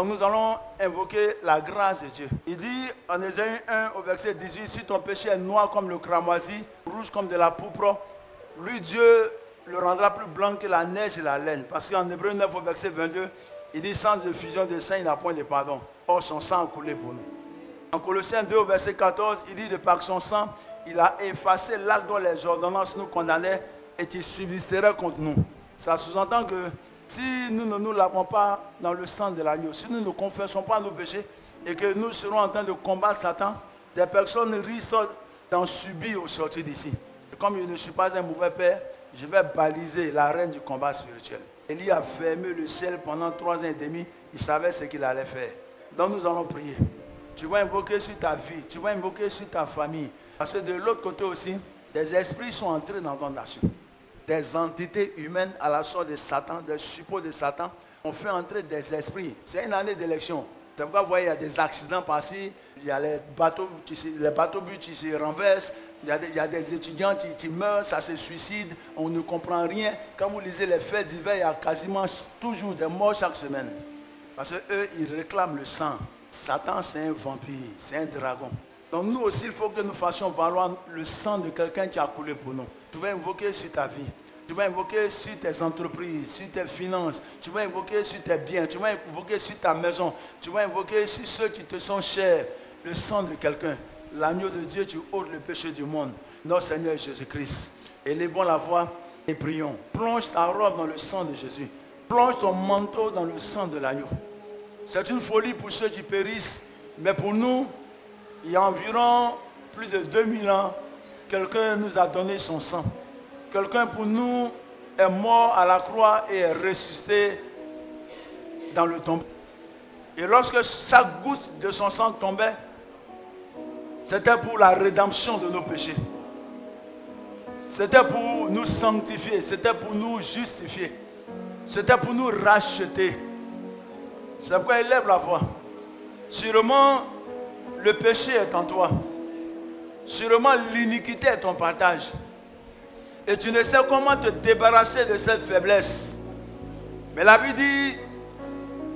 Nous allons invoquer la grâce de Dieu. Il dit en Ésaïe 1 au verset 18, si ton péché est noir comme le cramoisi, rouge comme de la pourpre, lui Dieu le rendra plus blanc que la neige et la laine. Parce qu'en Hébreu 9 au verset 22, il dit sans effusion de sang, il n'a point de pardon. Or son sang a coulé pour nous. En Colossiens 2 au verset 14, il dit de par son sang, il a effacé l'acte dont les ordonnances nous condamnaient et qui subsisterait contre nous. Ça sous-entend que si nous ne nous lavons pas dans le sang de l'agneau, si nous ne confessons pas nos péchés et que nous serons en train de combattre Satan, des personnes risquent d'en subir au sortir d'ici. Et comme je ne suis pas un mauvais père, je vais baliser l'arène du combat spirituel. Élie a fermé le ciel pendant 3 ans et demi. Il savait ce qu'il allait faire. Donc nous allons prier. Tu vas invoquer sur ta vie, tu vas invoquer sur ta famille. Parce que de l'autre côté aussi, des esprits sont entrés dans ton nation. Des entités humaines à la sorte de Satan, des suppôts de Satan, ont fait entrer des esprits. C'est une année d'élection. C'est pourquoi vous voyez, il y a des accidents par-ci, il y a les bateaux qui se renversent, il y a des étudiants qui meurent, ça se suicide, on ne comprend rien. Quand vous lisez les faits divers, il y a quasiment toujours des morts chaque semaine. Parce qu'eux, ils réclament le sang. Satan, c'est un vampire, c'est un dragon. Donc nous aussi, il faut que nous fassions valoir le sang de quelqu'un qui a coulé pour nous. Tu vas invoquer sur ta vie. Tu vas invoquer sur tes entreprises, sur tes finances. Tu vas invoquer sur tes biens. Tu vas invoquer sur ta maison. Tu vas invoquer sur ceux qui te sont chers. Le sang de quelqu'un. L'agneau de Dieu, tu ôtes le péché du monde. Notre Seigneur Jésus-Christ. Élevons la voix et prions. Plonge ta robe dans le sang de Jésus. Plonge ton manteau dans le sang de l'agneau. C'est une folie pour ceux qui périssent. Mais pour nous, il y a environ plus de 2000 ans, quelqu'un nous a donné son sang. Quelqu'un pour nous est mort à la croix et est ressuscité dans le tombeau. Et lorsque chaque goutte de son sang tombait, c'était pour la rédemption de nos péchés. C'était pour nous sanctifier, c'était pour nous justifier. C'était pour nous racheter. C'est pourquoi élève la voix. Sûrement, le péché est en toi. Sûrement, l'iniquité est ton partage. Et tu ne sais comment te débarrasser de cette faiblesse. Mais la Bible dit,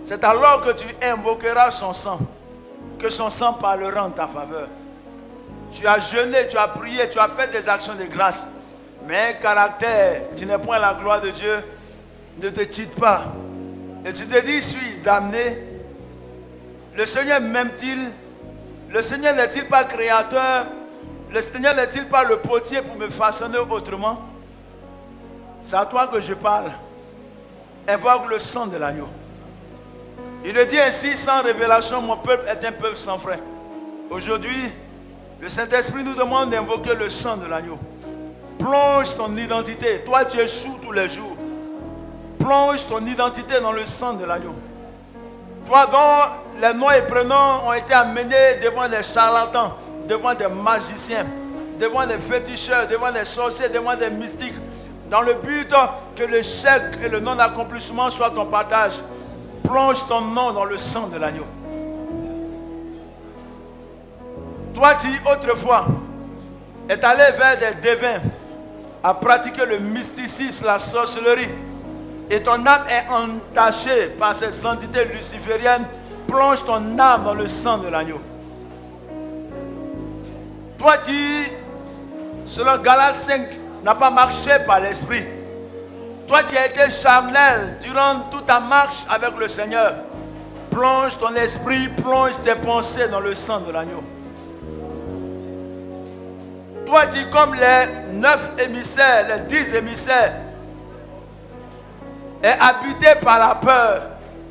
c'est alors que tu invoqueras son sang, que son sang parlera en ta faveur. Tu as jeûné, tu as prié, tu as fait des actions de grâce. Mais un caractère qui n'est point la gloire de Dieu ne te quitte pas. Et tu te dis, suis-je damné? Le Seigneur m'aime-t-il? Le Seigneur n'est-il pas créateur? Le Seigneur n'est-il pas le potier pour me façonner autrement? C'est à toi que je parle. Invoque le sang de l'agneau. Il le dit ainsi, sans révélation, mon peuple est un peuple sans frein. Aujourd'hui, le Saint-Esprit nous demande d'invoquer le sang de l'agneau. Plonge ton identité. Toi, tu échoues tous les jours. Plonge ton identité dans le sang de l'agneau. Toi dont les noms et prénoms ont été amenés devant des charlatans, devant des magiciens, devant des féticheurs, devant des sorciers, devant des mystiques, dans le but que le chèque et le non-accomplissement soient ton partage. Plonge ton nom dans le sang de l'agneau. Toi qui autrefois est allé vers des devins à pratiquer le mysticisme, la sorcellerie, et ton âme est entachée par ces entités lucifériennes, plonge ton âme dans le sang de l'agneau. Toi qui, selon Galates 5, n'as pas marché par l'esprit. Toi qui as été charnel durant toute ta marche avec le Seigneur, plonge ton esprit, plonge tes pensées dans le sang de l'agneau. Toi qui, comme les 9 émissaires, les 10 émissaires, est habité par la peur,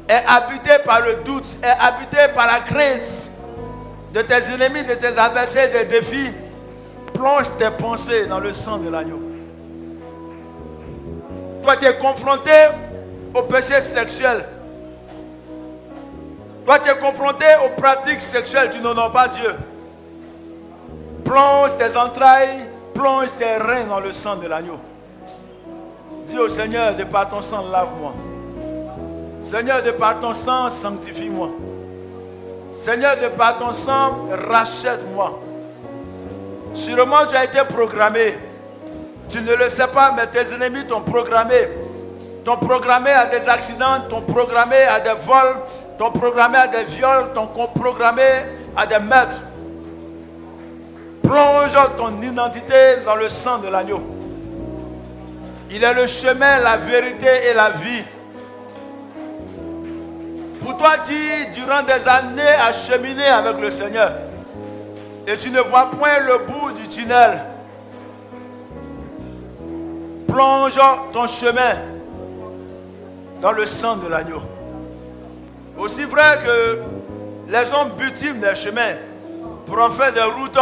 est habité par le doute, est habité par la crainte de tes ennemis, de tes adversaires, des défis, plonge tes pensées dans le sang de l'agneau. Toi tu es confronté au péché sexuel. Toi tu es confronté aux pratiques sexuelles, tu n'honores pas Dieu. Plonge tes entrailles, plonge tes reins dans le sang de l'agneau. Dis au Seigneur, de par ton sang, lave-moi. Seigneur, de par ton sang, sanctifie-moi. Seigneur, de par ton sang, rachète-moi. Sûrement, tu as été programmé. Tu ne le sais pas, mais tes ennemis t'ont programmé. T'ont programmé à des accidents, t'ont programmé à des vols, t'ont programmé à des viols, t'ont programmé à des meurtres. Plonge ton identité dans le sang de l'agneau. Il est le chemin, la vérité et la vie. Pour toi qui, durant des années, as cheminé avec le Seigneur et tu ne vois point le bout du tunnel, plonge ton chemin dans le sang de l'agneau. Aussi vrai que les hommes bitument des chemins pour en faire des routes,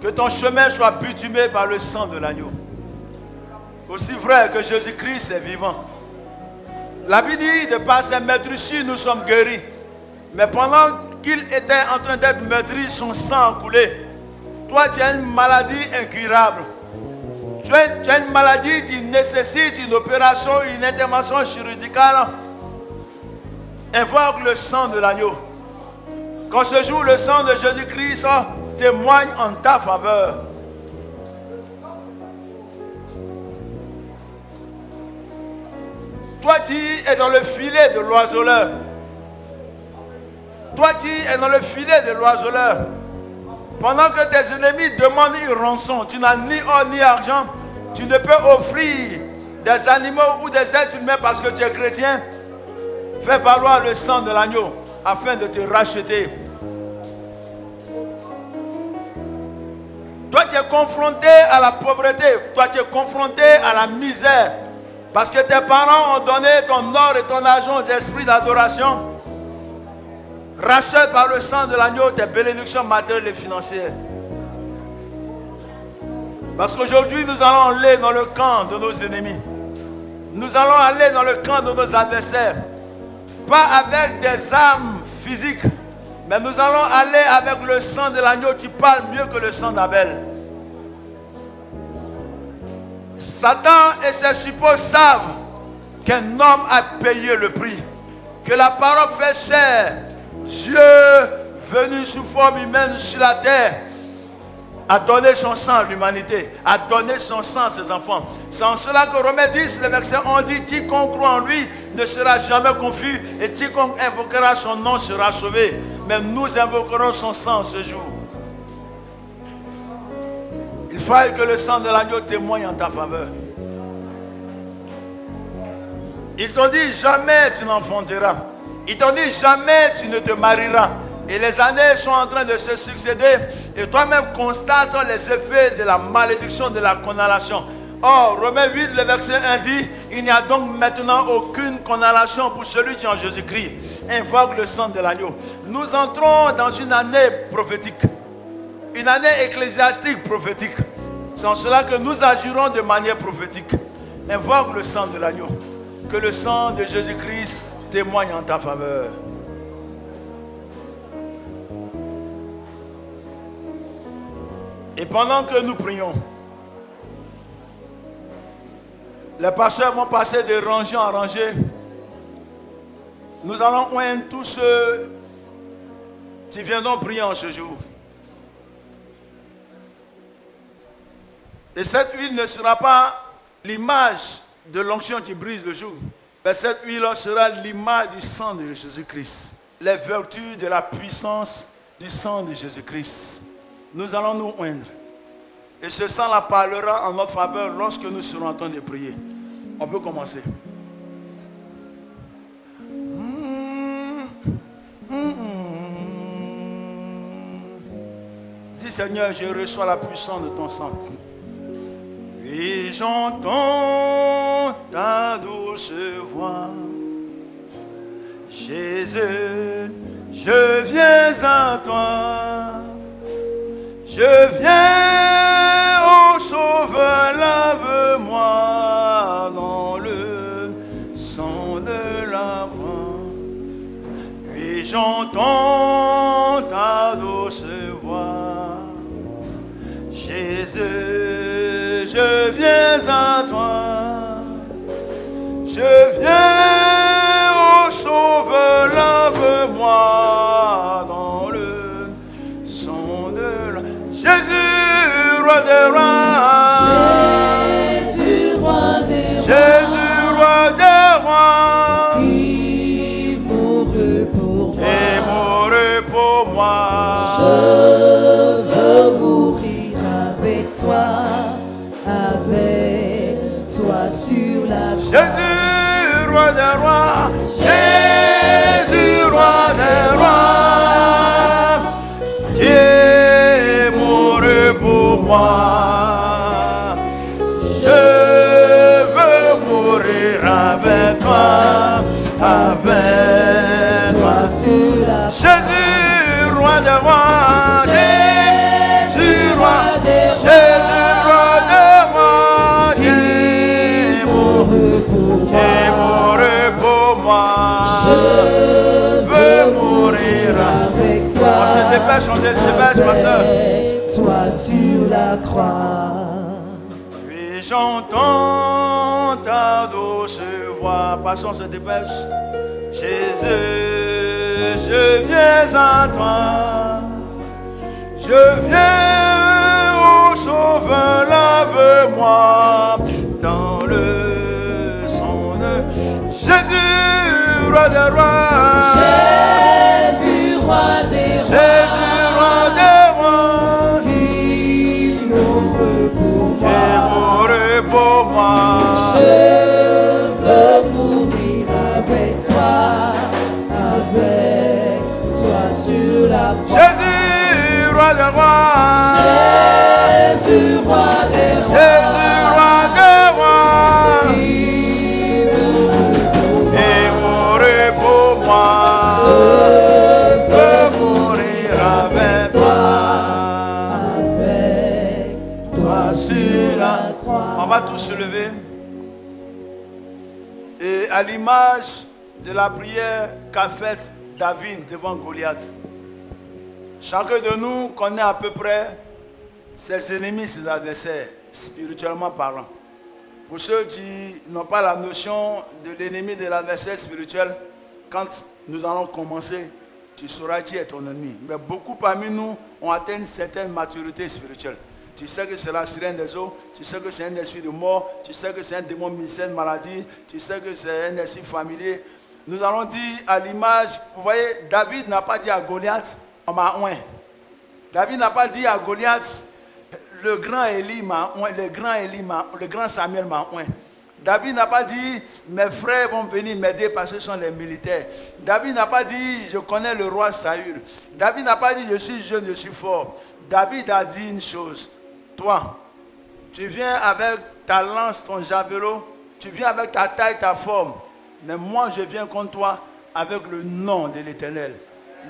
que ton chemin soit bitumé par le sang de l'agneau. Aussi vrai que Jésus-Christ est vivant. La Bible dit, de par ses meurtrissures, nous sommes guéris. Mais pendant qu'il était en train d'être meurtri, son sang a coulé. Toi, tu as une maladie incurable. Tu as une maladie qui nécessite une opération, une intervention chirurgicale. Invoque le sang de l'agneau. Quand ce jour, le sang de Jésus-Christ témoigne en ta faveur. Toi qui es dans le filet de l'oiseleur. Toi qui es dans le filet de l'oiseleur. Pendant que tes ennemis demandent une rançon, tu n'as ni or ni argent. Tu ne peux offrir des animaux ou des êtres humains parce que tu es chrétien. Fais valoir le sang de l'agneau afin de te racheter. Toi, tu es confronté à la pauvreté. Toi, tu es confronté à la misère. Parce que tes parents ont donné ton or et ton argent aux esprits d'adoration. Rachète par le sang de l'agneau tes bénédictions matérielles et financières. Parce qu'aujourd'hui, nous allons aller dans le camp de nos ennemis. Nous allons aller dans le camp de nos adversaires. Pas avec des armes physiques, mais nous allons aller avec le sang de l'agneau qui parle mieux que le sang d'Abel. Satan et ses suppôts savent qu'un homme a payé le prix. Que la parole fait chair. Dieu, venu sous forme humaine sur la terre, a donné son sang à l'humanité, a donné son sang à ses enfants. C'est en cela que Romains 10, le verset 11 dit, quiconque croit en lui ne sera jamais confus et quiconque invoquera son nom sera sauvé. Mais nous invoquerons son sang ce jour. Il faut que le sang de l'agneau témoigne en ta faveur. Ils t'ont dit jamais tu n'enfanteras. Ils t'ont dit jamais tu ne te marieras. Et les années sont en train de se succéder. Et toi-même constates les effets de la malédiction, de la condamnation. Or, Romains 8, le verset 1 dit, il n'y a donc maintenant aucune condamnation pour celui qui est en Jésus-Christ. Invoque le sang de l'agneau. Nous entrons dans une année prophétique. Une année ecclésiastique prophétique. C'est en cela que nous agirons de manière prophétique. Invoque le sang de l'agneau. Que le sang de Jésus-Christ témoigne en ta faveur. Et pendant que nous prions, les pasteurs vont passer de rangée en rangée. Nous allons oindre tous ceux qui viendront prier en ce jour. Et cette huile ne sera pas l'image de l'onction qui brise le jour. Mais cette huile sera l'image du sang de Jésus-Christ. Les vertus de la puissance du sang de Jésus-Christ. Nous allons nous oindre. Et ce sang-là parlera en notre faveur lorsque nous serons en train de prier. On peut commencer. Dis Seigneur, je reçois la puissance de ton sang. Et j'entends ta douce voix. Jésus, je viens à toi. Je viens, ô Sauveur, lave-moi dans le sang de la croix. Puis j'entends ta douce voix. Jésus, je viens à toi. Je viens, ô Sauveur, lave-moi dans le sang de la... Jésus, roi des rois. Jésus, roi des rois. Jésus, roi des rois. Qui mourut Je veux mourir avec toi sur la croix. Jésus, roi des rois, Jésus, roi des rois, qui est mort pour moi. Je veux mourir avec toi sur la croix. Jésus, roi des rois, Jésus, roi des rois, Jésus, roi des rois, qui est mort pour moi. Je veux mourir avec toi. On se dépêche, ma soeur. Toi sur la croix. Puis j'entends ta douce voix. Passons, on se dépêche. Jésus, je viens à toi. Je viens au Sauveur, lave-moi dans le sang de Jésus, roi des rois. Jésus, roi des rois. Jésus, roi des rois. Qui mourut pour moi. Qui mourut pour moi. Je veux mourir avec toi sur la croix. Jésus, roi des rois. Jésus, roi des rois. Jésus, roi des rois. Qui mourut pour moi. Je veux mourir avec toi sur la croix. On va tous se lever. Et à l'image de la prière qu'a faite David devant Goliath, chacun de nous connaît à peu près ses ennemis, ses adversaires, spirituellement parlant. Pour ceux qui n'ont pas la notion de l'ennemi, de l'adversaire spirituel, quand nous allons commencer, tu sauras qui est ton ennemi. Mais beaucoup parmi nous ont atteint une certaine maturité spirituelle. Tu sais que c'est la sirène des eaux, tu sais que c'est un esprit de mort, tu sais que c'est un démon mystère, maladie, tu sais que c'est un esprit familier. Nous allons dire à l'image, vous voyez, David n'a pas dit à Goliath, on m'a oint. David n'a pas dit à Goliath, le grand Élie m'a oint, le grand Samuel m'a oint. David n'a pas dit, mes frères vont venir m'aider parce que ce sont les militaires. David n'a pas dit, je connais le roi Saül. David n'a pas dit, je suis jeune, je suis fort. David a dit une chose, toi, tu viens avec ta lance, ton javelot, tu viens avec ta taille, ta forme. Mais moi, je viens contre toi avec le nom de l'Éternel.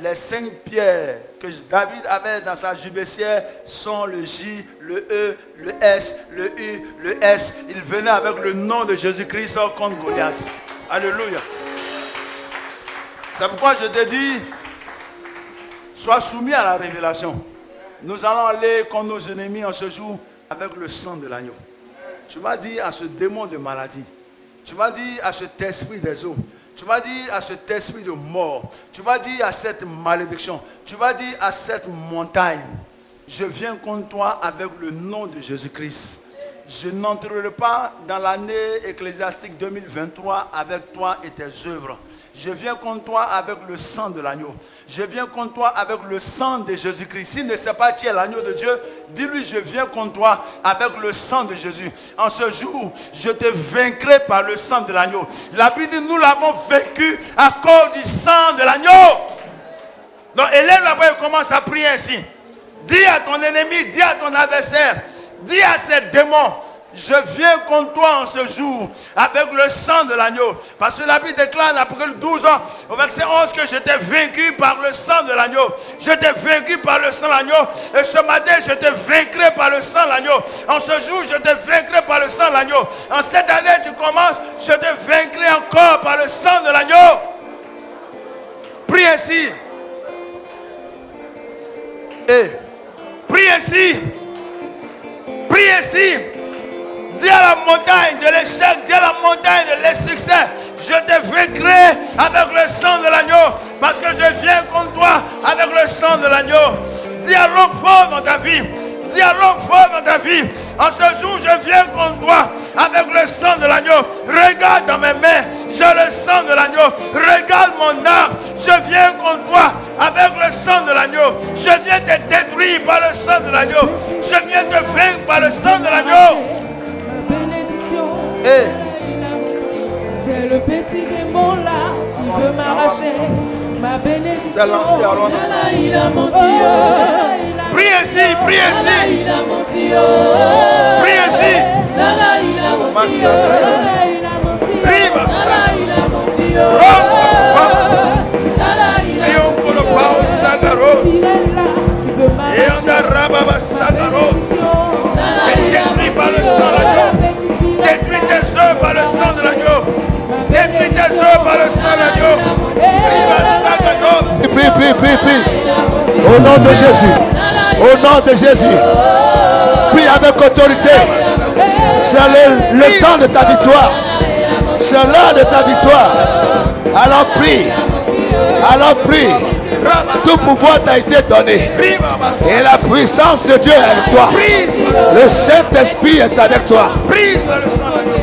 Les 5 pierres que David avait dans sa jubessière sont le J, le E, le S, le U, le S. Il venait avec le nom de Jésus-Christ contre Goliath. Alléluia. C'est pourquoi je te dis, sois soumis à la révélation. Nous allons aller contre nos ennemis en ce jour avec le sang de l'agneau. Tu vas dire à ce démon de maladie, tu vas dire à cet esprit des eaux, tu vas dire à cet esprit de mort, tu vas dire à cette malédiction, tu vas dire à cette montagne, je viens contre toi avec le nom de Jésus-Christ. Je n'entrerai pas dans l'année ecclésiastique 2023 avec toi et tes œuvres. Je viens contre toi avec le sang de l'agneau. Je viens contre toi avec le sang de Jésus-Christ. S'il ne sait pas qui est l'agneau de Dieu, dis-lui, je viens contre toi avec le sang de Jésus. En ce jour, je te vaincrai par le sang de l'agneau. La Bible dit, nous l'avons vaincu à cause du sang de l'agneau. Donc, élève la voix et commence à prier ainsi. Dis à ton ennemi, dis à ton adversaire, dis à ces démons, je viens contre toi en ce jour avec le sang de l'agneau. Parce que la Bible déclare en Apocalypse 12 ans, au verset 11, que je t'ai vaincu par le sang de l'agneau. Je t'ai vaincu par le sang de l'agneau. Et ce matin, je te vaincrai par le sang de l'agneau. En ce jour, je te vaincrai par le sang de l'agneau. En cette année, tu commences, je te vaincrai encore par le sang de l'agneau. Prie ainsi. Et prie ainsi. Prie ainsi. Dis à la montagne de l'échec, dis à la montagne de l'insuccès, je te vaincrai avec le sang de l'agneau, parce que je viens contre toi avec le sang de l'agneau. Dis à l'homme fort dans ta vie, dis à l'homme fort dans ta vie, en ce jour je viens contre toi avec le sang de l'agneau. Regarde dans mes mains, j'ai le sang de l'agneau. Regarde mon âme, je viens contre toi avec le le sang de l'agneau. Je viens te détruire par le sang de l'agneau. Je viens te vaincre par le sang de l'agneau. C'est le petit démon là qui veut m'arracher ma bénédiction. Là, il a menti. Prie ici, prie ici. Il a menti. Prie ici. Là, il a menti. Prie, ma soeur. Il a menti. Prions pour le Pao Sagaro. Et on a Rababa Sagaro. Détruit par le sang de l'agneau. Détruis tes œuvres par le sang de l'agneau. Détruis tes œuvres par le sang de l'agneau. Prie, prie, prie, prie. Au nom de Jésus. Au nom de Jésus. Prie avec autorité. C'est le temps de ta victoire. C'est l'heure de ta victoire. Alors prie. Alors prie. Tout pouvoir t'a été donné. Et la puissance de Dieu est avec toi. Le Saint-Esprit est avec toi. Prise par le sang de l'agneau.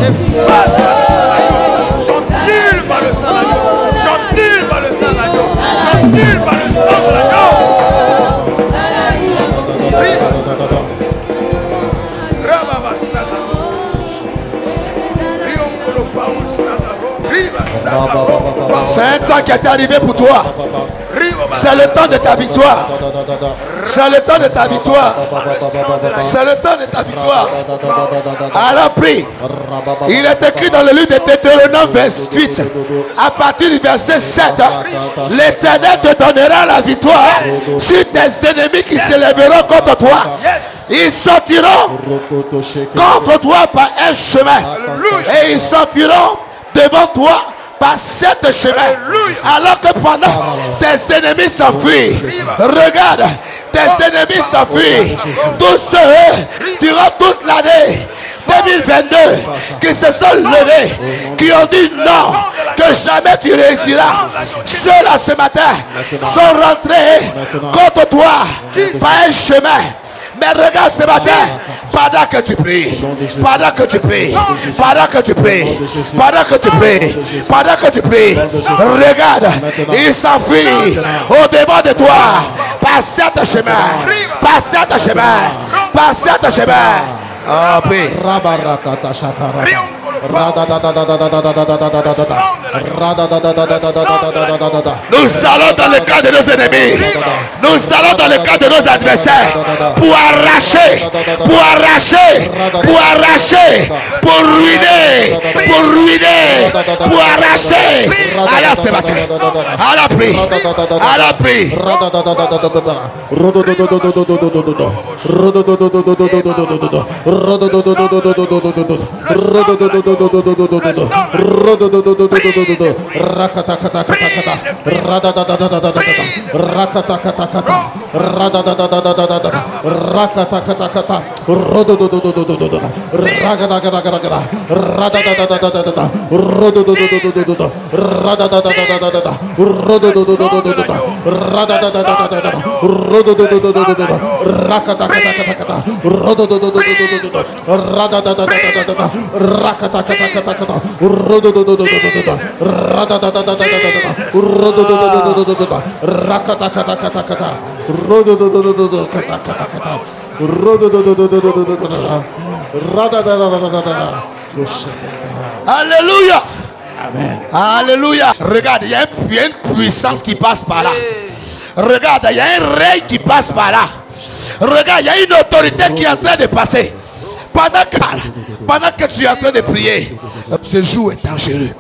Efface par le sang de l'agneau. J'annule par le sang de l'agneau. J'annule par le sang de l'agneau. C'est un temps qui est arrivé pour toi. C'est le temps de ta victoire. C'est le temps de ta victoire. C'est le temps de ta victoire. Alors prie. Il est écrit dans le livre de Deutéronome 28, à partir du verset 7, l'Éternel te donnera la victoire sur tes ennemis qui s'élèveront contre toi. Ils sortiront contre toi par un chemin et ils s'enfuiront devant toi par 7 chemins. Alors que pendant tes ennemis s'enfuient, regarde, tes ennemis s'enfuient. Tous ceux durant toute l'année 2022 qui se sont levés, qui ont dit non, que jamais tu réussiras, ceux-là ce matin sont rentrés contre toi par un chemin. Mais regarde ce matin, pendant que tu pries, pendant que tu pries, pendant que tu pries, pendant que tu pries, pendant que tu pries, regarde, il s'enfuit au-devant de toi par 7 chemins, par 7 chemins, par 7 chemins. Ah, prie. Nous allons dans le cas de nos ennemis. Nous allons dans le cas de nos adversaires pour arracher, pour arracher, pour arracher, pour ruiner, pour ruiner, pour arracher. Alors ce matin, alors prie, alors prie. Alléluia. Amen. Alléluia. Regarde, il y a une puissance qui passe par là. Regarde, il y a un règne qui passe par là. Regarde, il y a une autorité qui est en train de passer. Pendant que tu es en train de prier, ce jour est dangereux.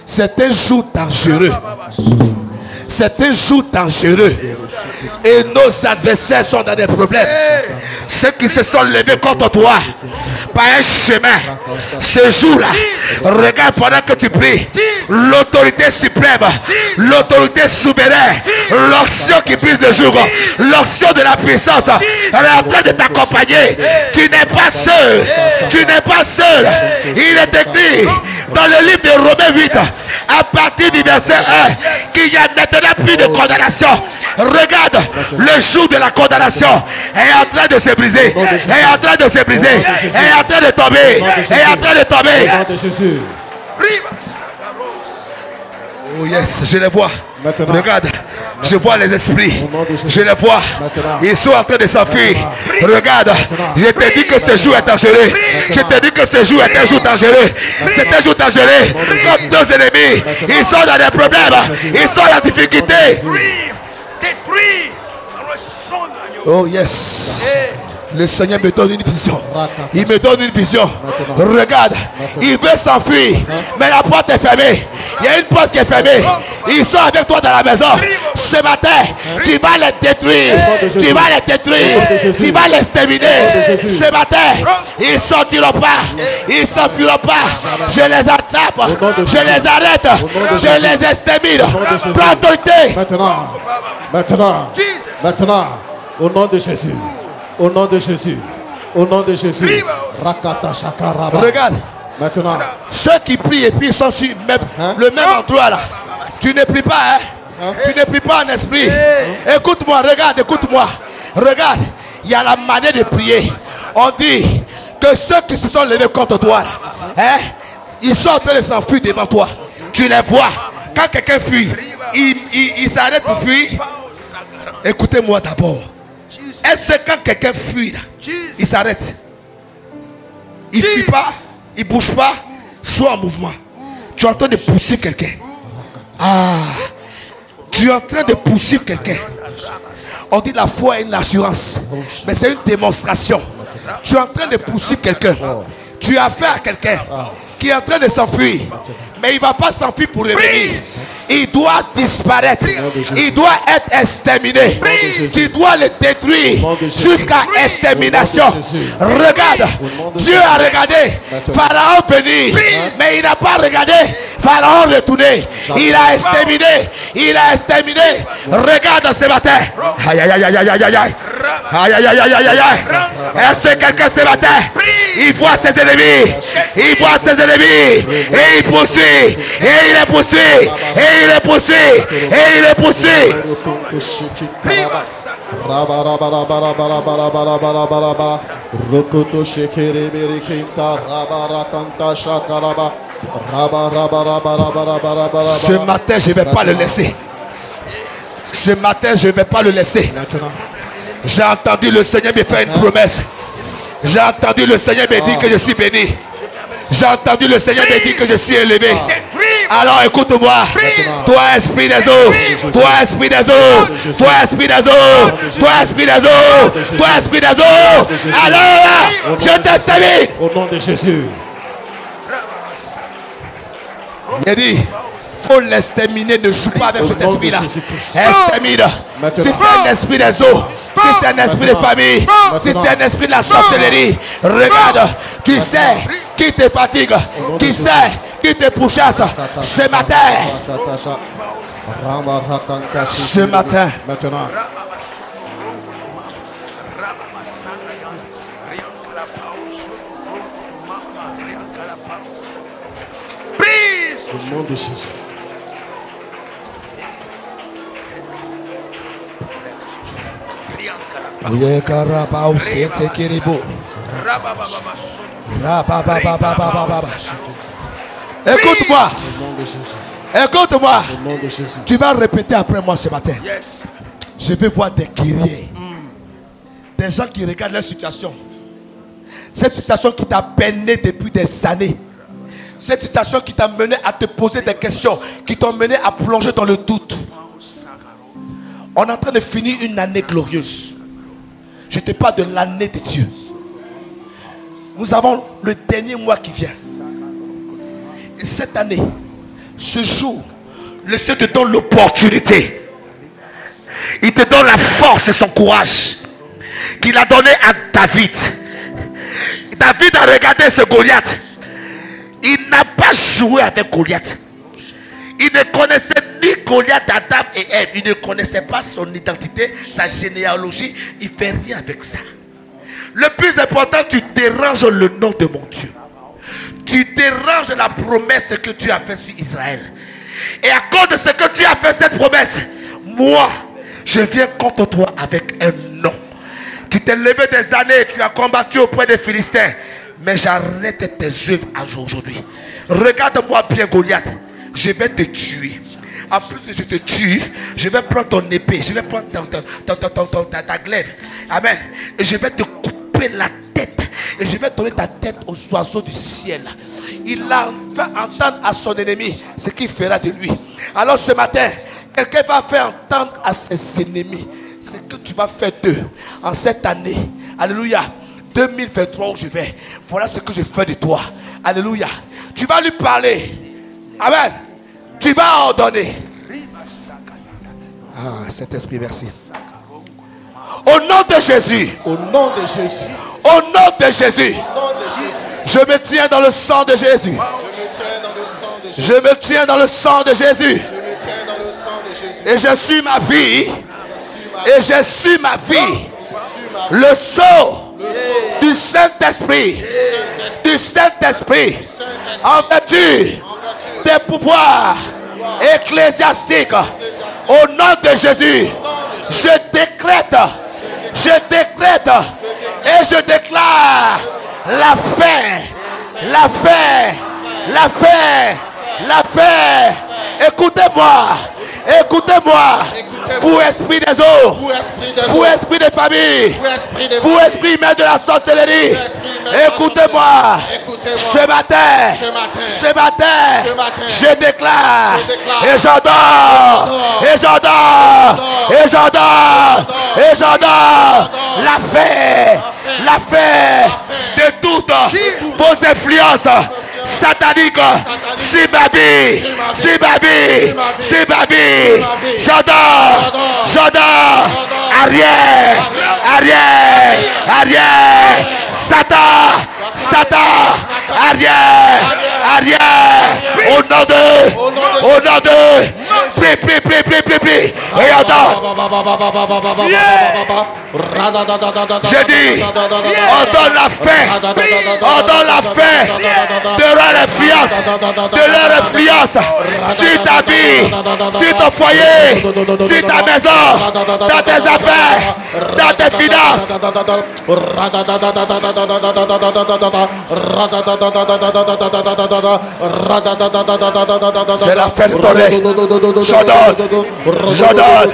C'est un jour dangereux. C'est un jour dangereux. Et nos adversaires sont dans des problèmes. Ceux qui se sont levés contre toi par un chemin, ce jour-là, regarde pendant que tu pries, l'autorité suprême, l'autorité souveraine, l'onction qui brise le jour, l'onction de la puissance, elle est en train de t'accompagner. Tu n'es pas seul. Tu n'es pas seul. Il est écrit dans le livre de Romains 8, à partir du verset 1, qu'il y a maintenant plus de condamnation. Regarde, le jour de la condamnation est en train de se briser, est en train de se briser, est en train de tomber, est en train de tomber. Jésus. Oh yes, je les vois. Maintenant. Regarde, je vois les esprits. Je les vois. Ils sont en train de s'enfuir. Regarde, je te dis que ce jour est dangereux. Je te dis que ce jour est un jour dangereux. C'est un jour dangereux. Comme deux ennemis. Ils sont dans des problèmes. Ils sont dans la difficulté. Oh yes. Le Seigneur me donne une vision. Il me donne une vision. Regarde, il veut s'enfuir, mais la porte est fermée. Il y a une porte qui est fermée. Ils sont avec toi dans la maison. Ce matin, tu vas les détruire. Tu vas les détruire. Tu vas les exterminer. Ce matin, ils ne sortiront pas. Ils ne s'enfuiront pas. Je les attrape. Je les arrête. Je les extermine. Prends autorité. Maintenant. Maintenant. Maintenant. Au nom de Jésus. Au nom de Jésus. Au nom de Jésus. Rakata shakaraba. Regarde. Maintenant. Ceux qui prient et puis sont sur même, le même endroit là. Tu ne pries pas, hein? Tu ne pries pas en esprit. Écoute-moi, regarde, écoute-moi. Regarde, il y a la manière de prier. On dit que ceux qui se sont levés contre toi, hein, ils sont en train de s'enfuir devant toi. Tu les vois. Quand quelqu'un fuit, il s'arrête pour fuir. Écoutez-moi d'abord. Est-ce que quand quelqu'un fuit, il s'arrête? Il ne fuit pas, il ne bouge pas, soit en mouvement. Tu es en train de poursuivre quelqu'un. Ah, tu es en train de poursuivre quelqu'un. On dit la foi est une assurance, mais c'est une démonstration. Tu es en train de poursuivre quelqu'un. Tu as affaire à quelqu'un qui est en train de s'enfuir, mais il ne va pas s'enfuir pour revenir. Il doit disparaître. Il doit être exterminé. Tu dois le détruire jusqu'à extermination. Regarde, Dieu a regardé Pharaon venir, mais il n'a pas regardé Pharaon retourner. Il a exterminé. Il a exterminé. Regarde ce matin. Aïe aïe aïe aïe aïe aïe aïe. Aïe aïe aïe aïe aïe aïe. Est-ce que quelqu'un ce matin, il voit ses ennemis, il voit ses ennemis, et il poursuit, et il les poursuit, et il les poursuit, et il les poursuit. Ce matin, je ne vais pas le laisser. Ce matin, je ne vais pas le laisser. J'ai entendu le Seigneur me faire une promesse. J'ai entendu le Seigneur me dire que je suis béni. J'ai entendu le Seigneur me dire que je suis élevé. Alors écoute-moi. Toi esprit des eaux. Toi esprit des eaux. Toi esprit des eaux. Toi esprit des eaux. Toi esprit des eaux. Alors je t'extermine. Au nom de Jésus. Il dit, il faut l'exterminer, ne joue pas avec cet esprit-là. Extermine. Si c'est un esprit des eaux, si c'est un esprit de famille, si c'est un esprit de la sorcellerie, regarde, tu sais qui te fatigue, qui sait qui te pourchasse ce matin. Ce matin. Maintenant. Au nom de Jésus. Écoute-moi. Écoute-moi. Tu vas répéter après moi ce matin. Je vais voir des guerriers. Des gens qui regardent leur situation. Cette situation qui t'a peiné depuis des années. Cette situation qui t'a mené à te poser des questions, qui t'ont mené à plonger dans le doute. On est en train de finir une année glorieuse. Je te parle de l'année de Dieu. Nous avons le dernier mois qui vient. Et cette année, ce jour, le Seigneur te donne l'opportunité. Il te donne la force et son courage qu'il a donné à David. David a regardé ce Goliath. Il n'a pas joué avec Goliath. Il ne connaissait ni Goliath, Adam et Ève. Il ne connaissait pas son identité, sa généalogie. Il ne fait rien avec ça. Le plus important, tu déranges le nom de mon Dieu. Tu déranges la promesse que tu as faite sur Israël. Et à cause de ce que tu as fait cette promesse, moi, je viens contre toi avec un nom. Tu t'es levé des années, tu as combattu auprès des Philistins. Mais j'arrête tes œuvres aujourd'hui. Regarde-moi bien, Goliath. Je vais te tuer. En plus que je te tue, je vais prendre ton épée. Je vais prendre ta glaive. Amen. Et je vais te couper la tête. Et je vais donner ta tête aux oiseaux du ciel. Il a fait entendre à son ennemi ce qu'il fera de lui. Alors ce matin, quelqu'un va faire entendre à ses ennemis ce que tu vas faire d'eux en cette année. Alléluia. 2023 où je vais. Voilà ce que je fais de toi. Alléluia. Tu vas lui parler. Amen. Tu vas ordonner. Ah, Saint-Esprit, merci. Au nom de Jésus. Au nom de Jésus. Au nom de Jésus. Je me tiens dans le sang de Jésus. Je me tiens dans le sang de Jésus. Et je suis ma vie. Et je suis ma vie. Le sceau du Saint-Esprit. Du Saint-Esprit. En vertu des pouvoirs ecclésiastiques. Au nom de Jésus. Je décrète et je déclare la fin, la fin, la fin, la fin. Écoutez-moi, écoutez-moi. Vous esprit des eaux, vous esprit des familles, vous esprit même de la sorcellerie. Écoutez-moi. Ce matin, je déclare et j'adore, et j'adore, et j'adore, et j'adore la fin de toutes vos influences sataniques. Si baby, j'adore, arrière, Satan, arrière, au nom de, prie, et attends. J'ai dit, ordonne la fin de leur influence sur ta vie, sur ton foyer, sur ta maison, dans tes affaires, dans tes finances. C'est la fin de ton lait. J'ordonne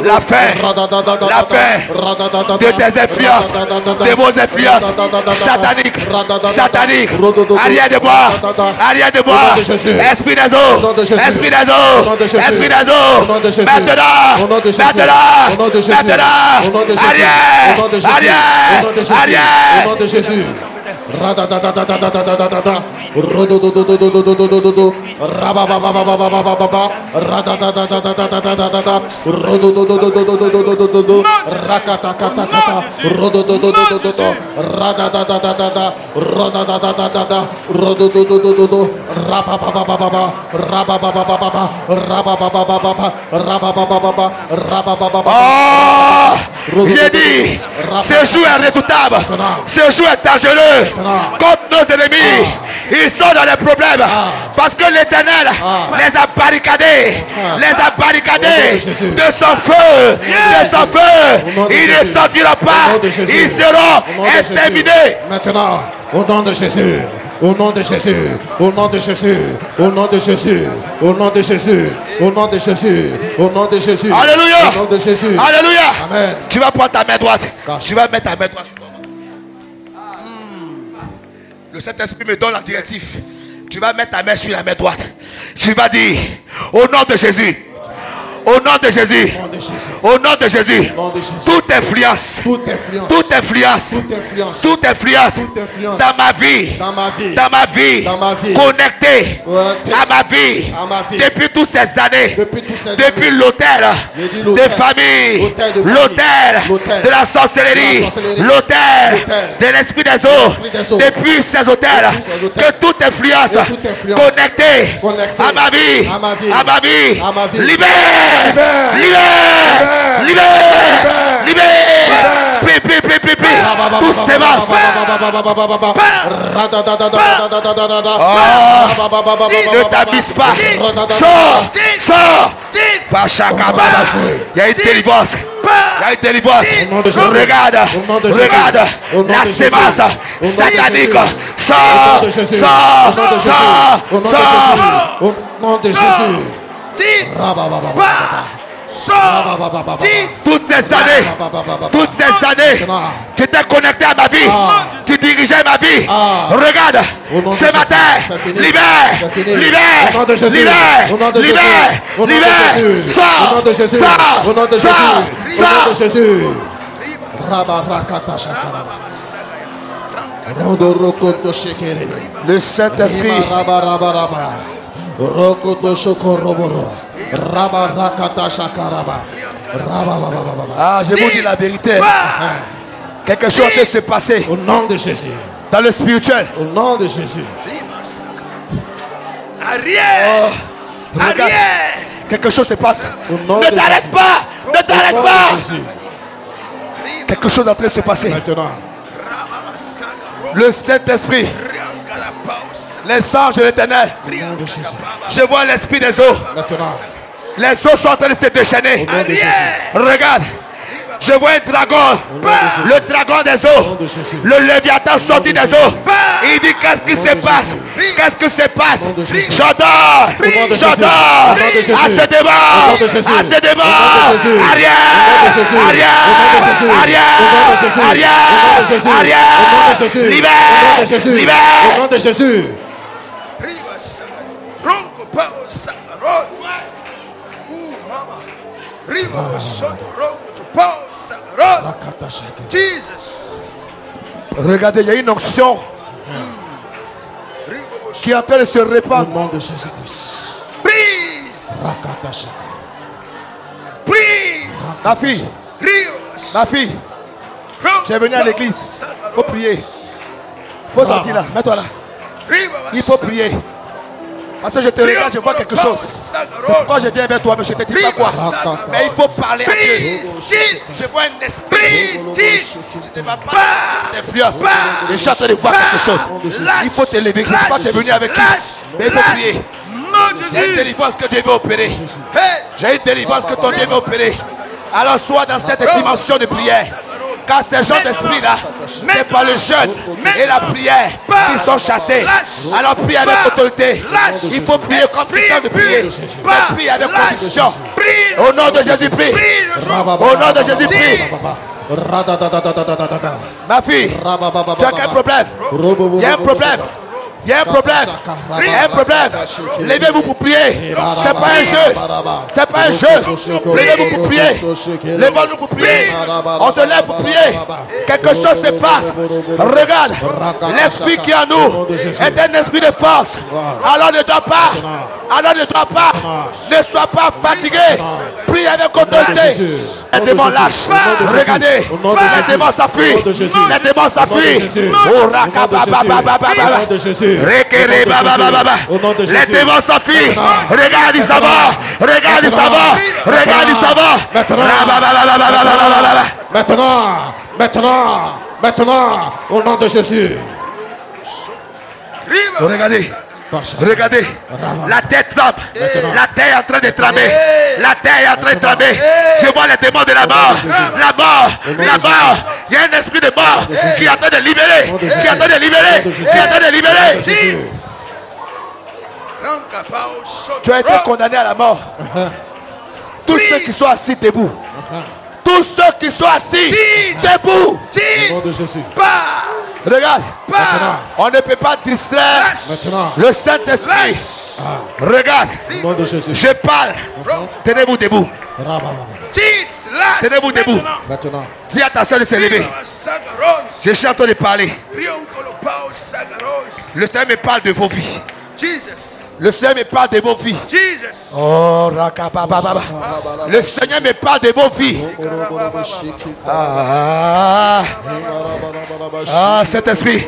la fin de tes influences, de vos influences sataniques. Arrière de moi, esprit des eaux, maintenant, arrière. J'ai dit, ce jour est redoutable, ce jour est dangereux contre nos ennemis. Ils sont dans les problèmes parce que l'Éternel les a barricadés, de son feu, Ils ne sortiront pas, ils seront exterminés. Maintenant, au nom de Jésus. Au nom de Jésus, au nom de Jésus, au nom de Jésus, au nom de Jésus, au nom de Jésus, au nom de Jésus. Alléluia. Au nom de Jésus. Alléluia. Amen. Tu vas prendre ta main droite. Tu vas mettre ta main droite sur toi. Le Saint-Esprit me donne la directive. Tu vas mettre ta main sur la main droite. Tu vas dire, au nom de Jésus. Au nom de Jésus. Au nom de Jésus. Toute influence dans ma vie, connectée à ma vie, depuis toutes ces années, depuis l'autel des familles, l'autel de la sorcellerie, l'autel de l'esprit des eaux, depuis ces autels, que toute influence connectée à ma vie, libère. Tous ces masses. Ne t'abuse pas. Sors. Pachakaba. Il y a une délivrance. Il y a une délivrance. Regarde. Regarde. La sémence satanique. Sors. Sors. Sors. Sors. Au nom de Jésus. Toutes ces années, tu t'es connecté à ma vie, tu dirigeais ma vie. Regarde, ce matin, libère, libère, libère, libère, sors, sors, sors, Jésus. Le Saint-Esprit. Ah, je vous dis la vérité. Quelque chose peut se passer. Au nom de Jésus. Dans le spirituel. Au nom de Jésus. Arrière. Regarde. Quelque chose se passe. Ne t'arrête pas. Ne t'arrête pas. Quelque chose est en train de se passer. Maintenant. Le Saint-Esprit. Les anges de l'Éternel. Je vois l'esprit des eaux. Maintenant. Les eaux sont en train de se déchaîner. Regarde. Je vois un dragon. Le dragon des eaux. Le léviathan sorti des eaux. Il dit qu'est-ce qui se passe? Qu'est-ce qui se passe? J'adore. J'adore. À ce débat. À ce débat. Arrière. Arrière. Arrière. Arrière. Arrière. Libère. Libère. Au nom de Jésus. Jesus. Regardez, il y a une onction qui est en train de se répandre. Au nom de Jésus-Christ. Prise. Prise. Ma fille. Ma fille. Tu es venue à l'église. Il faut prier. Il faut sortir là. Mets-toi là. Il faut prier. Parce que je te regarde, je vois quelque chose. C'est pourquoi je viens vers toi, mais je ne te dis pas quoi. Mais il faut parler à Dieu. Je vois un esprit. Tu ne vas pas d'influence. Je suis en train de voir quelque chose. Il faut te lever. Je ne sais pas, tu es venu avec qui. Mais il faut prier. J'ai une délivrance que Dieu veut opérer. J'ai une délivrance que ton Dieu veut opérer. Alors sois dans cette dimension de prière. Car ces gens d'esprit-là, c'est pas le jeûne et la prière qui sont chassés. Alors prie avec autorité. Il faut prier comme puissant de prier. Mais prie avec conviction. Au nom de Jésus, prie. Au nom de Jésus, prie. Ma fille, tu as quel problème? Il y a un problème. Il y a un problème. Il y a un problème. Levez-vous pour prier. C'est pas un jeu. C'est pas un jeu. Levez-vous pour prier. Levez-nous pour prier. On se lève pour prier. Quelque chose se passe. Regarde. L'esprit qui est en nous est un esprit de force. Alors ne dois pas. Alors ne dois pas. Ne sois pas fatigué. Prie avec autorité. Les démons lâchent. Regardez. Les démons s'enfuient. Les démons s'enfuient. Les démons s'enfuient. Regarde, il s'en va. Regarde, il s'en va. Regarde, il s'en va. Maintenant, au nom de Jésus. Regardez. Regardez, la tête tremble. La terre est en train de trembler. La terre est en train de trembler. Je vois les démons de la mort. La mort. La mort. Il y a un esprit de mort qui est en train de libérer. Qui est en train de libérer. Qui est en train de libérer. Tu as été condamné à la mort. Tous ceux qui sont assis debout. Tous ceux qui sont assis debout. Regarde, on ne peut pas distraire le Saint-Esprit. Regarde, je parle. Tenez-vous debout. Tenez-vous debout. Dis à ta soeur de se lever. Je suis en train de parler. Le Seigneur me parle de vos vies. Le Seigneur me parle de vos vies. Oh, le Seigneur me parle de vos vies. Ah, cet esprit.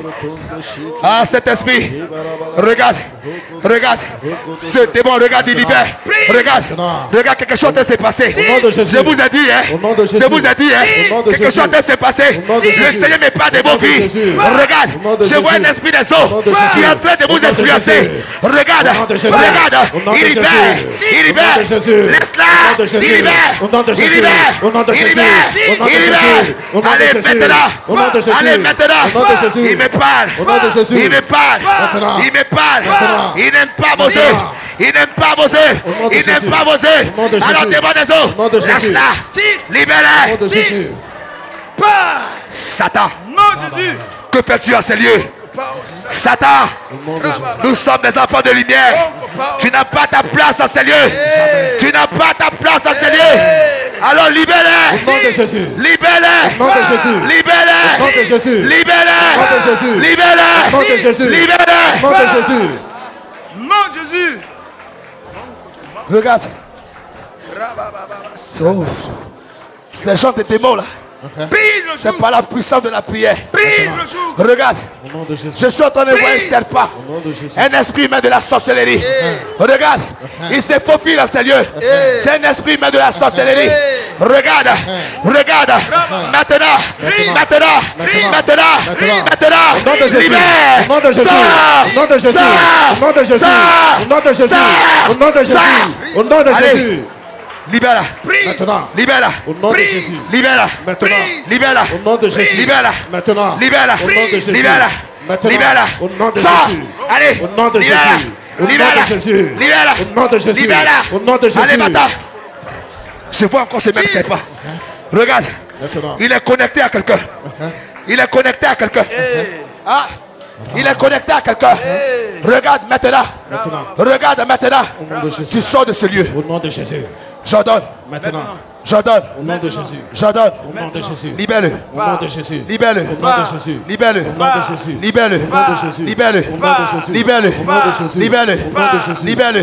Ah, cet esprit. Regarde. Regarde. Ce démon, regarde, il libère. Regarde. Regarde, quelque chose s'est passé. Je vous ai dit, hein. Je vous ai dit, hein. Quelque chose s'est passé. Le Seigneur me parle de vos vies. Regarde. Je vois un esprit des eaux qui est en train de vous influencer. Regarde. nom de Jésus. Regarde, Au nom de il Jésus. libère. Il Au nom libère. de Jésus. Laisse-la. Au nom de Jésus. Il libère. Au nom de Il Jésus. libère. Au nom de Il Jésus. libère. Au nom de Il Jésus. libère. Au nom de Allez, Jésus. maintenant. Au nom de Jésus. Allez, maintenant. Au nom de Jésus. Il me parle. Au nom de Jésus. Il me parle. Maintenant. Il me parle. Maintenant. Il n'aime pas bosser. Maintenant. Il n'aime pas bosser. Au nom de Il n'aime Jésus. pas bosser. Au nom de Jésus. Alors demande des Au nom de autres. Jésus. Lâche-la. Au nom Libère-la. de Jésus. Satan, Non, Jésus. que fais-tu à ces lieux? Satan, Au nom de Jésus. nous sommes des enfants de lumière. Tu n'as pas ta place à ces lieux. Tu n'as pas ta place à ces lieux. Alors libère-les. Au nom de Jésus. Libère-les. Au nom de Jésus. Libère-les. Au nom de Jésus. Libère-les. Au nom de Jésus. Libère-les. Au nom de Jésus. Libère-les. Au nom de Jésus. Non, Jésus. Regarde. Oh. Ces gens de démons là, Brise le c'est joug. pas la puissance de la prière. Brise le joug. Regarde. Au nom de Jésus. Je suis en train de voir un serpent. Au nom de Jésus. Un esprit humain de la sorcellerie. Regarde, il se faufile dans ces lieux. C'est un esprit humain de la sorcellerie. Regarde, regarde. Maintenant, maintenant. Au nom de Jésus. Libère. Au nom de Jésus. Au nom de Jésus. Au nom de Jésus. Au nom de Jésus. Au nom de Jésus. Au nom de Jésus. Libère-la. Maintenant. Libère-la. Au nom de Jésus. Libère-la. Maintenant. Libère-la. Au nom de Jésus. Libère-la. Maintenant. Libère-la. Au nom de Jésus. Libère-la. Maintenant. Libère-la. Au nom de Sors. Jésus. Allez. Au nom de Libère-la. Jésus. Au nom Libère-la. de Jésus. Libère-la. Au nom de Jésus. Libère-la. Au nom de Jésus. Allez, maintenant. Je vois encore ce même serpent. Regarde. Maintenant. Il est connecté à quelqu'un. Il est connecté à quelqu'un. Ah. Il est connecté à quelqu'un. Regarde maintenant. Maintenant. Regarde maintenant. Au nom de Jésus. Tu sors de ce lieu. Au nom de Jésus. J'ordonne. Maintenant. J'ordonne. Au nom de Jésus. J'ordonne. Au nom de Jésus. Libère-le. Au nom de Jésus. Libère-le. Au nom de Jésus. Libère-le. Au nom de Jésus. Libère-le. Au nom de Jésus. Libère-le. Au nom de Jésus. Libère-le. Au nom de Jésus. Libère-le. Au nom de Jésus. Libère-le. Au nom de Jésus. Libère-le. Au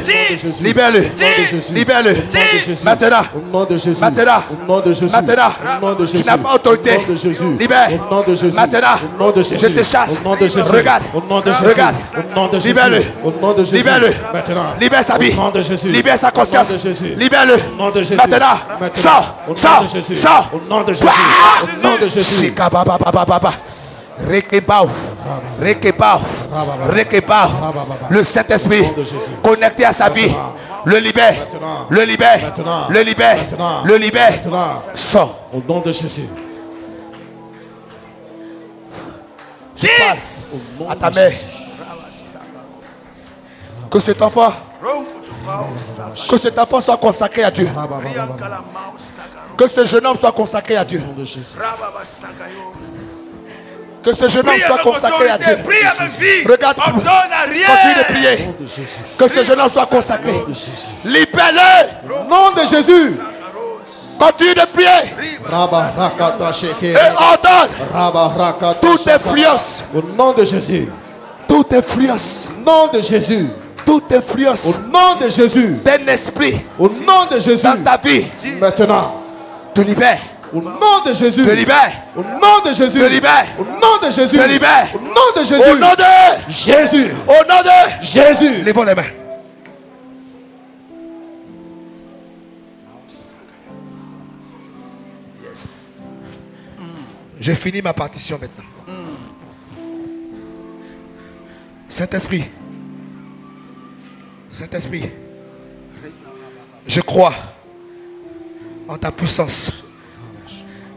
nom de Jésus. Libère-le. Au nom de Jésus. Libère-le. Au nom de Jésus. Maintenant. Au nom de Jésus. Maintenant. Au nom de Jésus. Maintenant. Au nom de Jésus. Tu n'as pas autorité. Au nom de Jésus. Libère. Au nom de Jésus. Maintenant. Au nom de Jésus. Je te chasse. Au nom de Jésus. Regarde. Au nom de Jésus. Regarde. Au nom de Jésus. Libère-le. Au nom de Jésus. Libère-le. Maintenant. Libère sa vie. Au nom de Jésus. Libère sa Au nom conscience. de Jésus. Libère-le. Au nom de Jésus. Maintenant. Maintenant. Sors. Au nom Sors. de Jésus. Sors. Au nom de Jésus. Bah. Au nom de Jésus. Shikabababababa. Rekebao. Rekebao. Rekebao. Le Saint-Esprit connecté à sa vie. Le libère. Le libère. Le libère. Le libère. Sors. Au nom de Jésus. Je parle à ta mère. Que cet enfant soit consacré à Dieu. Que ce jeune homme soit consacré à Dieu. Que ce jeune homme soit consacré à Dieu. Regarde, continue de prier. Que ce jeune homme soit consacré. Libère-le. Au nom de Jésus. Continue de prier. Et ordonne toute influence. Au nom de Jésus. Toute influence. Au nom de Jésus. Toute influence. Au nom de Jésus. D'un esprit. Au nom de Jésus. Dans ta vie. Maintenant. Te libère. Au nom de Jésus. Te libère. Au nom de Jésus. Te libère. Au nom de Jésus. Te libère. Au nom de Jésus. Au nom de Jésus. Au nom de Jésus. Levons les mains. J'ai fini ma partition maintenant. Saint-Esprit. Saint-Esprit. Je crois en ta puissance.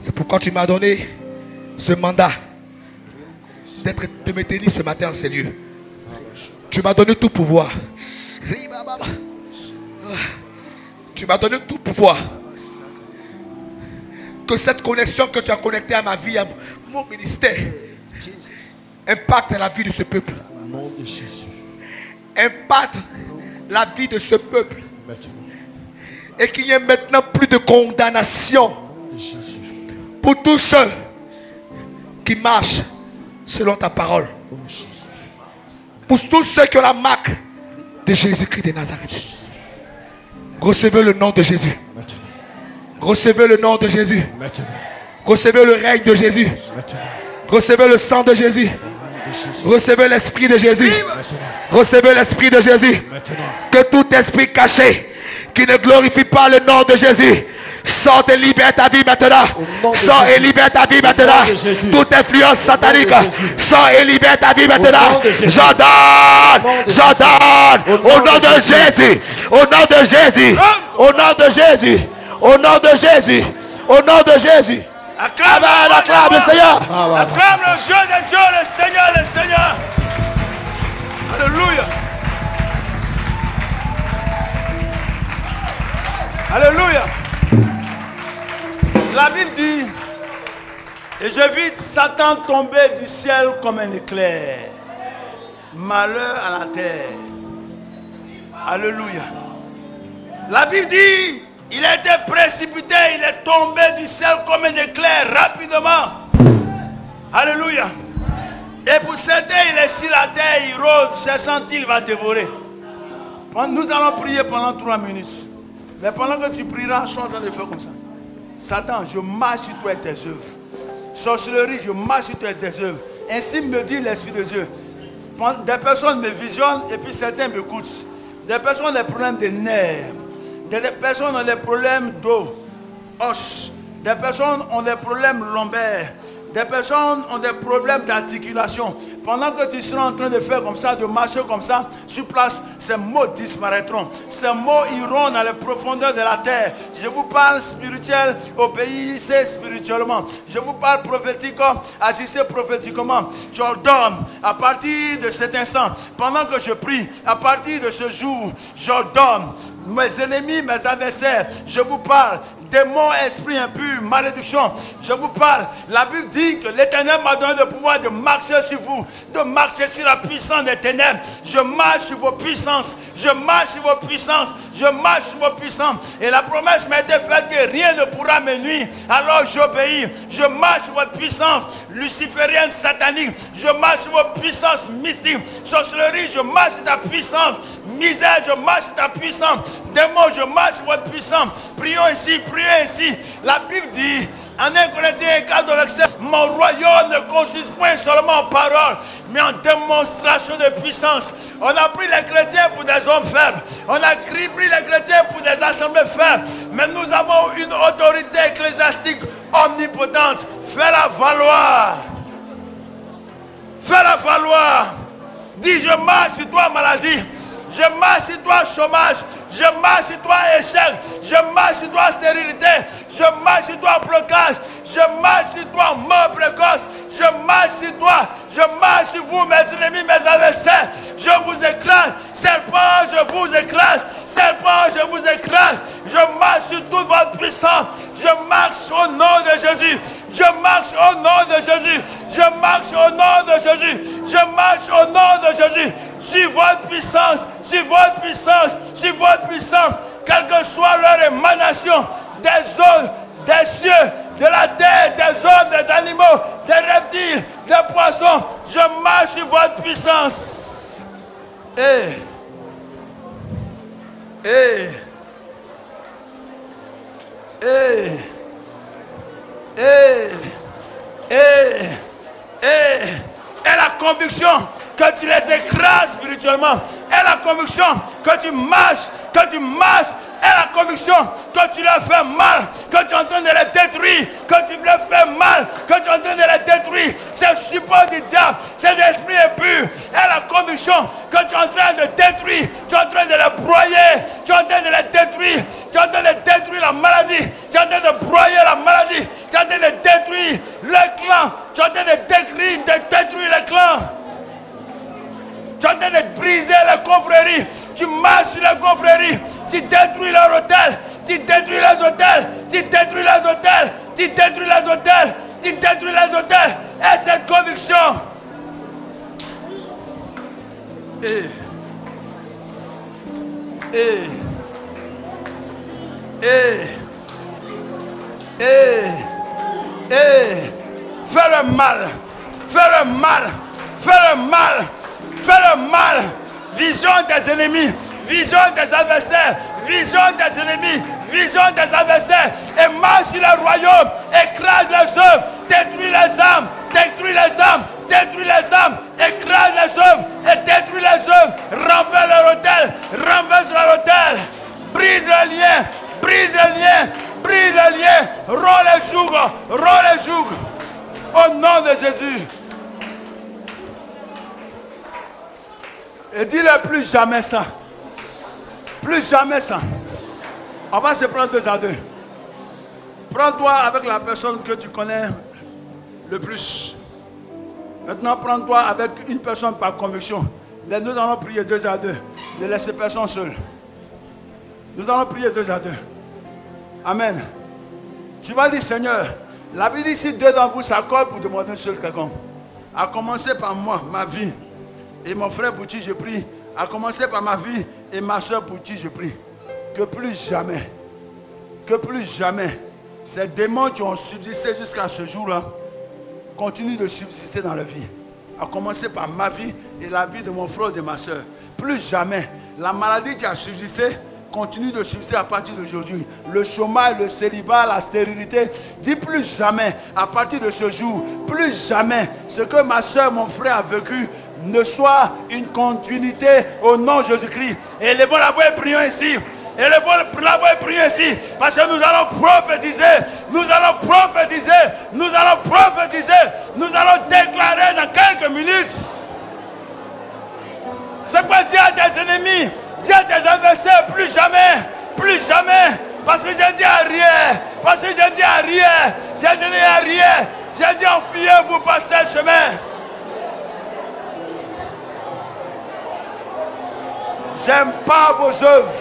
C'est pourquoi tu m'as donné ce mandat de me tenir ce matin en ces lieux. Tu m'as donné tout pouvoir. Tu m'as donné tout pouvoir. Que cette connexion que tu as connectée à ma vie, à mon ministère, impacte la vie de ce peuple. Impacte la vie de ce peuple. Et qu'il n'y ait maintenant plus de condamnation pour tous ceux qui marchent selon ta parole. Pour tous ceux qui ont la marque de Jésus-Christ de Nazareth. Recevez le nom de Jésus. Recevez le nom de Jésus. Recevez le règne de Jésus. Recevez le sang de Jésus. Recevez l'esprit de Jésus. Recevez l'esprit de Jésus. Que tout esprit caché qui ne glorifie pas le nom de Jésus Sors et libère ta vie maintenant. Sors et libère ta vie maintenant. Toute influence satanique. Sors et libère ta vie maintenant. J'ordonne. J'ordonne. Au nom de Jésus. Au nom de Jésus. Au nom de Jésus. Au nom de Jésus. Au nom de Jésus. Acclame le Seigneur. Acclame le Dieu de Dieu, le Seigneur, le Seigneur. Alléluia. Alléluia. La Bible dit, et je vis Satan tomber du ciel comme un éclair. Malheur à la terre. Alléluia. La Bible dit, il a été précipité, il est tombé du ciel comme un éclair rapidement. Alléluia. Et pour certains, il est sur la terre, il rôde, cherchant il va dévorer. Nous allons prier pendant 3 minutes. Mais pendant que tu prieras, je suis en train de faire comme ça. Satan, je marche sur toi et tes œuvres. Sorcellerie, je marche sur toi et tes œuvres. Ainsi me dit l'Esprit de Dieu. Des personnes me visionnent et puis certains m'écoutent. Des personnes ont des problèmes de nerfs. Des personnes ont des problèmes d'eau, os. Des personnes ont des problèmes lombaires. Des personnes ont des problèmes d'articulation. Pendant que tu seras en train de faire comme ça, de marcher comme ça, sur place, ces mots disparaîtront. Ces mots iront dans les profondeurs de la terre. Je vous parle spirituel, obéissez spirituellement. Je vous parle prophétique, agissez prophétiquement. Tu ordonnes à partir de cet instant, pendant que je prie, à partir de ce jour, j'ordonne mes ennemis, mes adversaires, je vous parle. Démons, esprits impurs, malédiction. Je vous parle. La Bible dit que l'Éternel m'a donné le pouvoir de marcher sur vous, de marcher sur la puissance des ténèbres. Je marche sur vos puissances. Je marche sur vos puissances. Je marche sur vos puissances. Et la promesse m'a été faite que rien ne pourra me nuire. Alors j'obéis. Je marche sur votre puissance luciférienne, satanique. Je marche sur vos puissances mystiques. Sorcellerie, je marche sur ta puissance. Misère, je marche sur ta puissance. Démons, je marche sur votre puissance. Prions ici, prions ici. La Bible dit, en 1 Corinthiens 4, verset, mon royaume ne consiste point seulement en paroles, mais en démonstration de puissance. On a pris les chrétiens pour des hommes faibles. On a pris les chrétiens pour des assemblées faibles. Mais nous avons une autorité ecclésiastique omnipotente. Fais-la valoir. Fais-la valoir. Dis, je marche sur toi, maladie. Je marche sur toi, chômage. Je marche sur toi, échec. Je marche sur toi, stérilité. Je marche sur toi, blocage. Je marche sur toi, mort précoce. Je marche sur toi. Je marche sur vous, mes ennemis, mes adversaires. Je vous écrase. Serpent, je vous écrase. Serpent, je vous écrase. Je marche sur toute votre puissance. Je marche au nom de Jésus. Je marche au nom de Jésus. Je marche au nom de Jésus. Je marche au nom de Jésus. Sur votre puissance. Sur votre puissance. Sur votre puissance. Quelle que soit leur émanation. Des eaux, des cieux, de la terre, des hommes, des animaux, des reptiles, des poissons. Je marche sur votre puissance. Et la conviction que tu les écrases spirituellement. Et la conviction que tu marches, et la conviction que tu leur fais mal, que tu es en train de les détruire, que tu leur fais mal, que tu es en train de les détruire. C'est le support du diable, c'est l'esprit impur. Et la conviction que tu es en train de détruire, tu es en train de les broyer, tu es en train de les détruire, tu es en train de détruire la maladie, tu es en train de broyer la maladie, tu es en train de détruire le clan, tu es en train de détruire le clan. Tu es en train de briser les confréries. Tu marches sur les confréries. Tu détruis leurs hôtels. Tu détruis les hôtels. Tu détruis les hôtels. Tu détruis les hôtels. Tu détruis les hôtels. Et cette conviction. Fais le mal. Fais le mal. Fais le mal. Fais le mal. Vision des ennemis. Vision des adversaires. Vision des ennemis. Vision des adversaires. Et marche sur le royaume. Écrase les œuvres. Détruis les âmes. Détruis les âmes. Détruis les âmes. Écrase les œuvres. Et détruis les œuvres. Renverse leur hôtel. Renverse leur hôtel. Brise le lien. Brise le lien. Brise le Et dis-le plus jamais ça. Plus jamais ça. On va se prendre 2 à 2. Prends-toi avec la personne que tu connais le plus. Maintenant, prends-toi avec une personne par conviction. Mais nous allons prier 2 à 2. Ne laissez personne seul. Nous allons prier 2 à 2. Amen. Tu vas dire, Seigneur, la Bible dit si 2 d'entre vous s'accordent pour demander seul quelqu'un. À commencer par moi, ma vie, et mon frère pour qui je prie. À commencer par ma vie et ma soeur pour qui je prie. Que plus jamais, ces démons qui ont subsisté jusqu'à ce jour-là, continuent de subsister dans la vie. À commencer par ma vie et la vie de mon frère et de ma soeur. Plus jamais, la maladie qui a subsisté continue de subsister à partir d'aujourd'hui. Le chômage, le célibat, la stérilité. Dis plus jamais, à partir de ce jour, plus jamais, ce que ma soeur, mon frère a vécu ne soit une continuité au nom de Jésus-Christ. Élevons la voix et prions ici. Élevons la voix et prions ici. Parce que nous allons prophétiser. Nous allons prophétiser. Nous allons prophétiser. Nous allons déclarer dans quelques minutes. C'est quoi dire à tes ennemis? Dis à tes adversaires, plus jamais, plus jamais. Parce que j'ai dit à rien. Parce que j'ai dit à rien. J'ai donné à rien. J'ai dit enfuyez-vous par ce chemin. J'aime pas vos œuvres.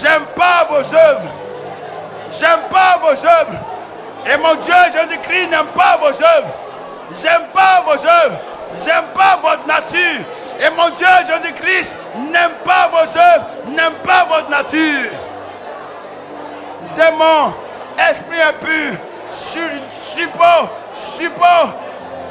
J'aime pas vos œuvres. J'aime pas vos œuvres. Et mon Dieu Jésus-Christ n'aime pas vos œuvres. J'aime pas vos œuvres. J'aime pas votre nature. Et mon Dieu Jésus-Christ n'aime pas vos œuvres, n'aime pas votre nature. Démon, esprit impur, support,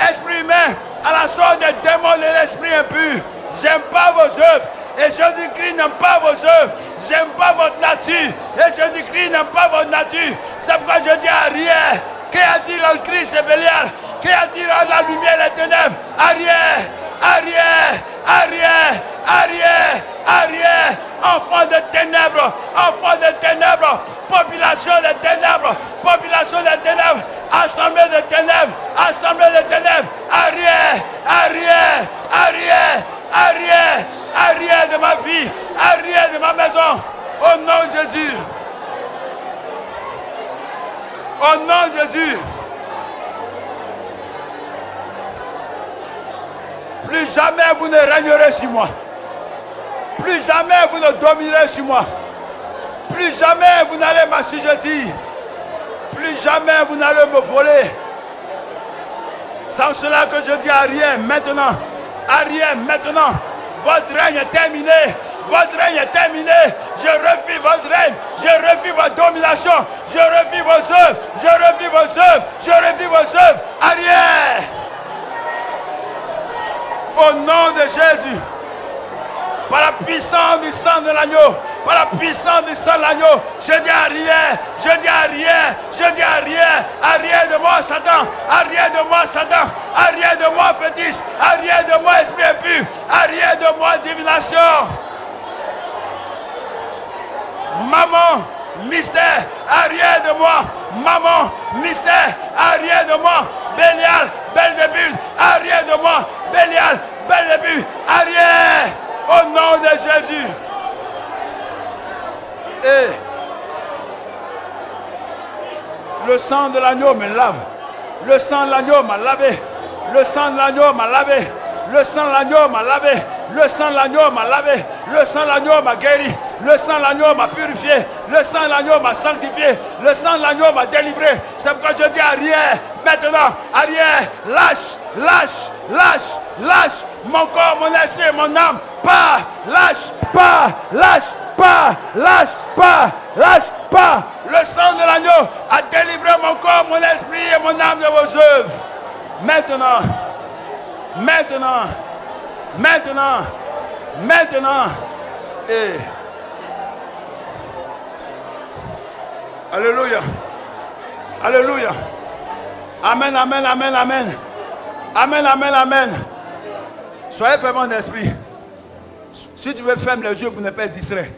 esprit humain, à la sorte des démons de l'esprit impur. J'aime pas vos œuvres. Et Jésus-Christ n'aime pas vos œuvres. J'aime pas votre nature. Et Jésus-Christ n'aime pas votre nature. C'est pourquoi je dis à rien. Qui a dit le Christ et Bélial? Qui a dit la lumière et les ténèbres? Arrière, arrière, arrière, arrière, arrière. Enfants de ténèbres, population de ténèbres, population de ténèbres, assemblée de ténèbres, arrière, arrière, arrière, arrière, arrière de ma vie, arrière de ma maison, au nom de Jésus. Au nom de Jésus. Plus jamais vous ne régnerez sur moi. Plus jamais vous ne dominerez sur moi. Plus jamais vous n'allez m'assujettir. Plus jamais vous n'allez me voler. C'est cela que je dis à rien maintenant. À rien maintenant. Votre règne est terminé. Votre règne est terminé. Je refuse votre règne. Je refuse votre domination. Je refuse vos œuvres. Je refuse vos œuvres. Je refuse vos œuvres. Arrière. Au nom de Jésus. Par la puissance du sang de l'agneau. Par la puissance du sang de l'agneau. Je dis arrière. Je dis arrière. Je dis arrière. Arrière de moi, Satan. Arrière de moi, Satan. Arrière de moi, fétiche. Arrière de moi, esprit impur. Arrière de moi, divination. Maman, mystère, arrière de moi. Maman, mystère, arrière de moi. Bélial, Belzébul, arrière de moi. Bélial, Belzébul, arrière. Au nom de Jésus. Et le sang de l'agneau me lave. Le sang de l'agneau m'a lavé. Le sang de l'agneau m'a lavé. Le sang de l'agneau m'a lavé. Le sang de l'agneau m'a lavé. Le sang de l'agneau m'a guéri. Le sang de l'agneau m'a purifié. Le sang de l'agneau m'a sanctifié. Le sang de l'agneau m'a délivré. C'est pourquoi je dis arrière. Maintenant, arrière. Lâche, lâche, lâche, lâche. Mon corps, mon esprit et mon âme. Pas, lâche, pas, lâche, pas, lâche, pas, lâche, pas. Le sang de l'agneau a délivré mon corps, mon esprit et mon âme de vos œuvres. Maintenant, maintenant, maintenant, maintenant. Et alléluia. Alléluia. Amen, amen, amen, amen. Amen, amen, amen. Soyez fermement d'esprit. Si tu veux fermer les yeux pour ne pas être distrait.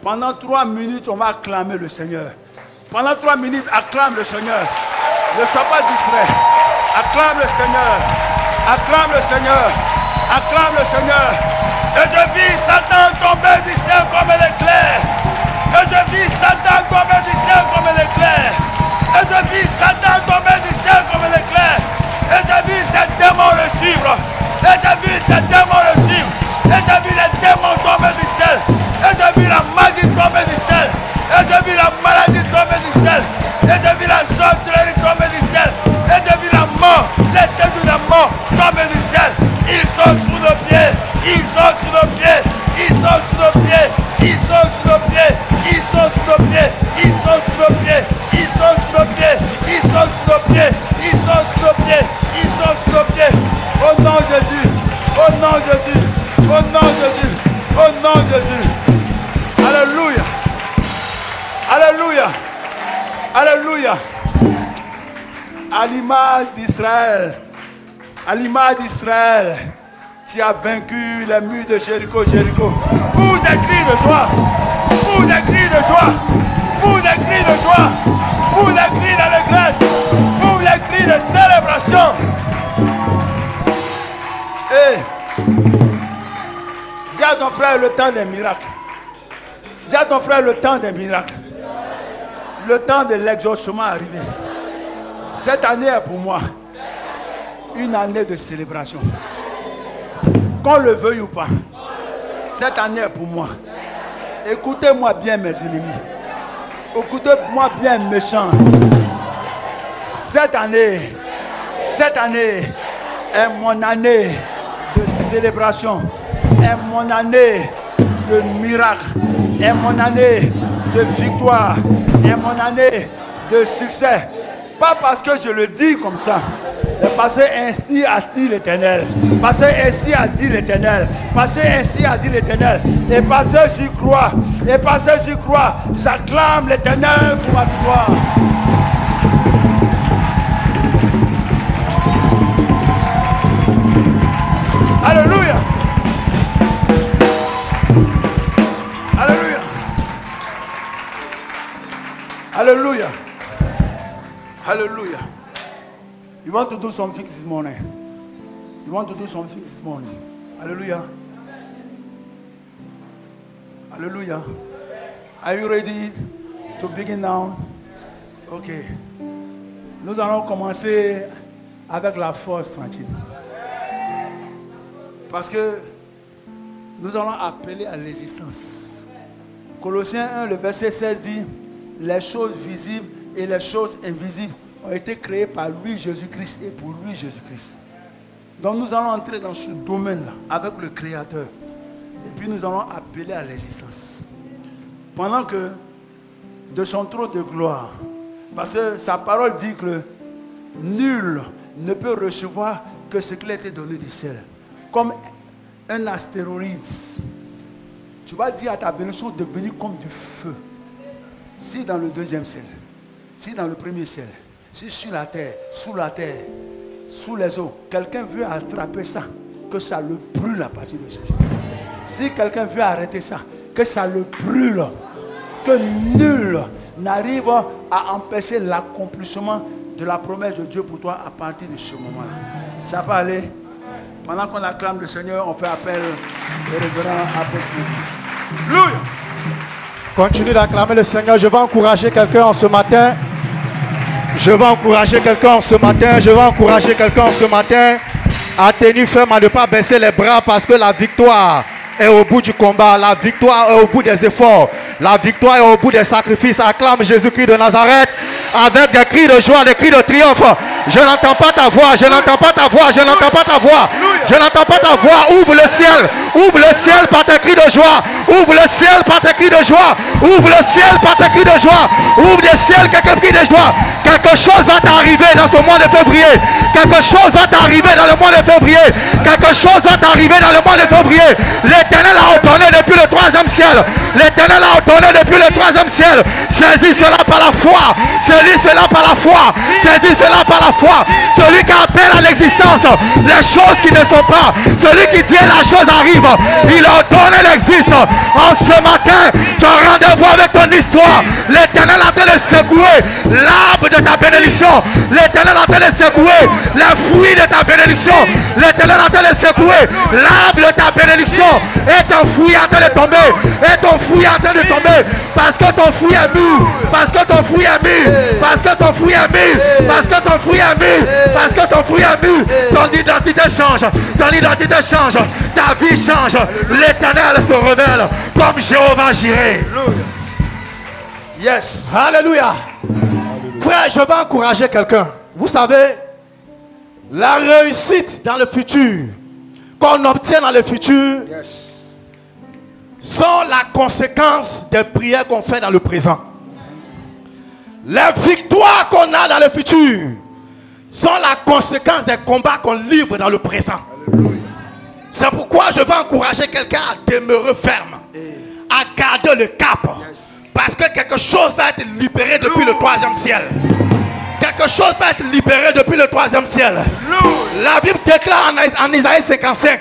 Pendant 3 minutes, on va acclamer le Seigneur. Pendant 3 minutes, acclame le Seigneur. Ne sois pas distrait. Acclame le Seigneur. Acclame le Seigneur. Acclame le Seigneur. Et je vis Satan tomber du ciel comme l'éclair. Et je vis Satan tomber du ciel comme l'éclair. Et je vis Satan tomber du ciel comme l'éclair. Et j'ai vu ces démons le suivre. Et j'ai vu ces démons le suivre. Et j'ai vu les démons tomber du ciel. Et j'ai vu la magie tomber du ciel. Et j'ai vu la maladie tomber du ciel. Et j'ai vu la sorcellerie tomber du ciel. Et j'ai vu la mort, les séjours de mort tomber du ciel. Ils sont sous nos pieds. Ils sont sous nos pieds. Ils sont sous nos pieds. Ils sont sous nos pieds. Ils sont sous nos pieds. Ils sont sous nos pieds. Ils sont sous nos pieds. Ils sont sous nos pieds. Ils sont sous nos pieds. Ils sont sous nos pieds. Au nom de Jésus. Au nom de Jésus. Au nom de Jésus. Au nom de Jésus. Alléluia. Alléluia. Alléluia. À l'image d'Israël. À l'image d'Israël. Tu as vaincu les murs de Jéricho, Jéricho. Pour des cris de joie. Pour des cris de joie. Pour des cris de joie. Pour des cris d'allégresse. Pour des cris de célébration. Et dis à ton frère le temps des miracles. Dis à ton frère le temps des miracles. Le temps de l'exaucement est arrivé. Cette année est pour moi une année de célébration. Qu'on le veuille ou pas, cette année est pour moi. Écoutez-moi bien mes ennemis. Écoutez-moi bien méchants. Cette année est mon année de célébration. Est mon année de miracle. Est mon année de victoire. Est mon année de succès. Pas parce que je le dis comme ça. Parce que ainsi a dit l'Éternel. Parce que ainsi a dit l'Éternel. Parce que ainsi a dit l'Éternel. Et parce que j'y crois. Et parce que j'y crois, j'acclame l'Éternel pour ma victoire. Alléluia. Alléluia. Alléluia. Hallelujah. You want to do something this morning. You want to do something this morning. Hallelujah. Hallelujah. Are you ready to begin now? Okay. Nous allons commencer avec la force tranquille. Parce que nous allons appeler à l'existence. Colossiens 1, le verset 16 dit: les choses visibles et les choses invisibles ont été créées par lui, Jésus-Christ, et pour lui, Jésus-Christ. Donc nous allons entrer dans ce domaine-là avec le Créateur. Et puis nous allons appeler à l'existence. Pendant que de son trône de gloire, parce que sa parole dit que nul ne peut recevoir que ce qui a été donné du ciel. Comme un astéroïde. Tu vas dire à ta bénédiction de venir comme du feu. Si dans le deuxième ciel, si dans le premier ciel, si sur la terre, sous la terre, sous les eaux, quelqu'un veut attraper ça, que ça le brûle à partir de ce jour. Si quelqu'un veut arrêter ça, que ça le brûle. Que nul n'arrive à empêcher l'accomplissement de la promesse de Dieu pour toi à partir de ce moment-là. Ça peut aller. Pendant qu'on acclame le Seigneur, on fait appel au révérend apôtre. Alléluia. Continue d'acclamer le Seigneur. Je vais encourager quelqu'un ce matin. Je vais encourager quelqu'un ce matin. Je vais encourager quelqu'un ce matin à tenir ferme, à ne pas baisser les bras, parce que la victoire est au bout du combat. La victoire est au bout des efforts. La victoire est au bout des sacrifices. Acclame Jésus-Christ de Nazareth avec des cris de joie, des cris de triomphe. Je n'entends pas ta voix, je n'entends pas ta voix, je n'entends pas ta voix. Je n'entends pas ta voix. Ouvre le ciel. Ouvre le ciel par tes cris de joie. Ouvre le ciel par tes cris de joie. Ouvre le ciel par tes cris de joie. Ouvre le ciel, quelques cris de joie. Quelque chose va t'arriver dans ce mois de février. Quelque chose va t'arriver dans le mois de février. Quelque chose va t'arriver dans le mois de février. L'Éternel a ordonné depuis le 3e ciel. L'Éternel a ordonné depuis le 3e ciel. Saisis cela par la foi. Saisis cela par la foi. Saisis cela par la foi. Celui qui appelle à l'existence les choses qui ne sont sont pas. Celui qui dit la chose arrive. Il ordonne, elle existe. En ce matin, tu as rendez-vous avec ton histoire. L'Éternel est en train de secouer l'arbre de ta bénédiction. L'Éternel est en train de secouer les fruits de ta bénédiction. L'Éternel est en train de secouer l'arbre de ta bénédiction. Et ton fruit est en train de tomber. Et ton fruit est en train de tomber. Parce que ton fruit est mûr. Parce que ton fruit est mûr. Parce que ton fruit est mûr. Parce que ton fruit est mûr. Parce que ton fruit est mûr. Ton identité change. Ton identité change. Ta vie change. L'Éternel se révèle comme Jéhovah Jireh. Yes. Alléluia. Frère, je vais encourager quelqu'un. Vous savez, la réussite dans le futur, qu'on obtient dans le futur, sont la conséquence des prières qu'on fait dans le présent. Les victoires qu'on a dans le futur sont la conséquence des combats qu'on livre dans le présent. C'est pourquoi je vais encourager quelqu'un à demeurer ferme, à garder le cap. Parce que quelque chose va être libéré depuis le 3e ciel. Quelque chose va être libéré depuis le 3e ciel. La Bible déclare en Isaïe 55,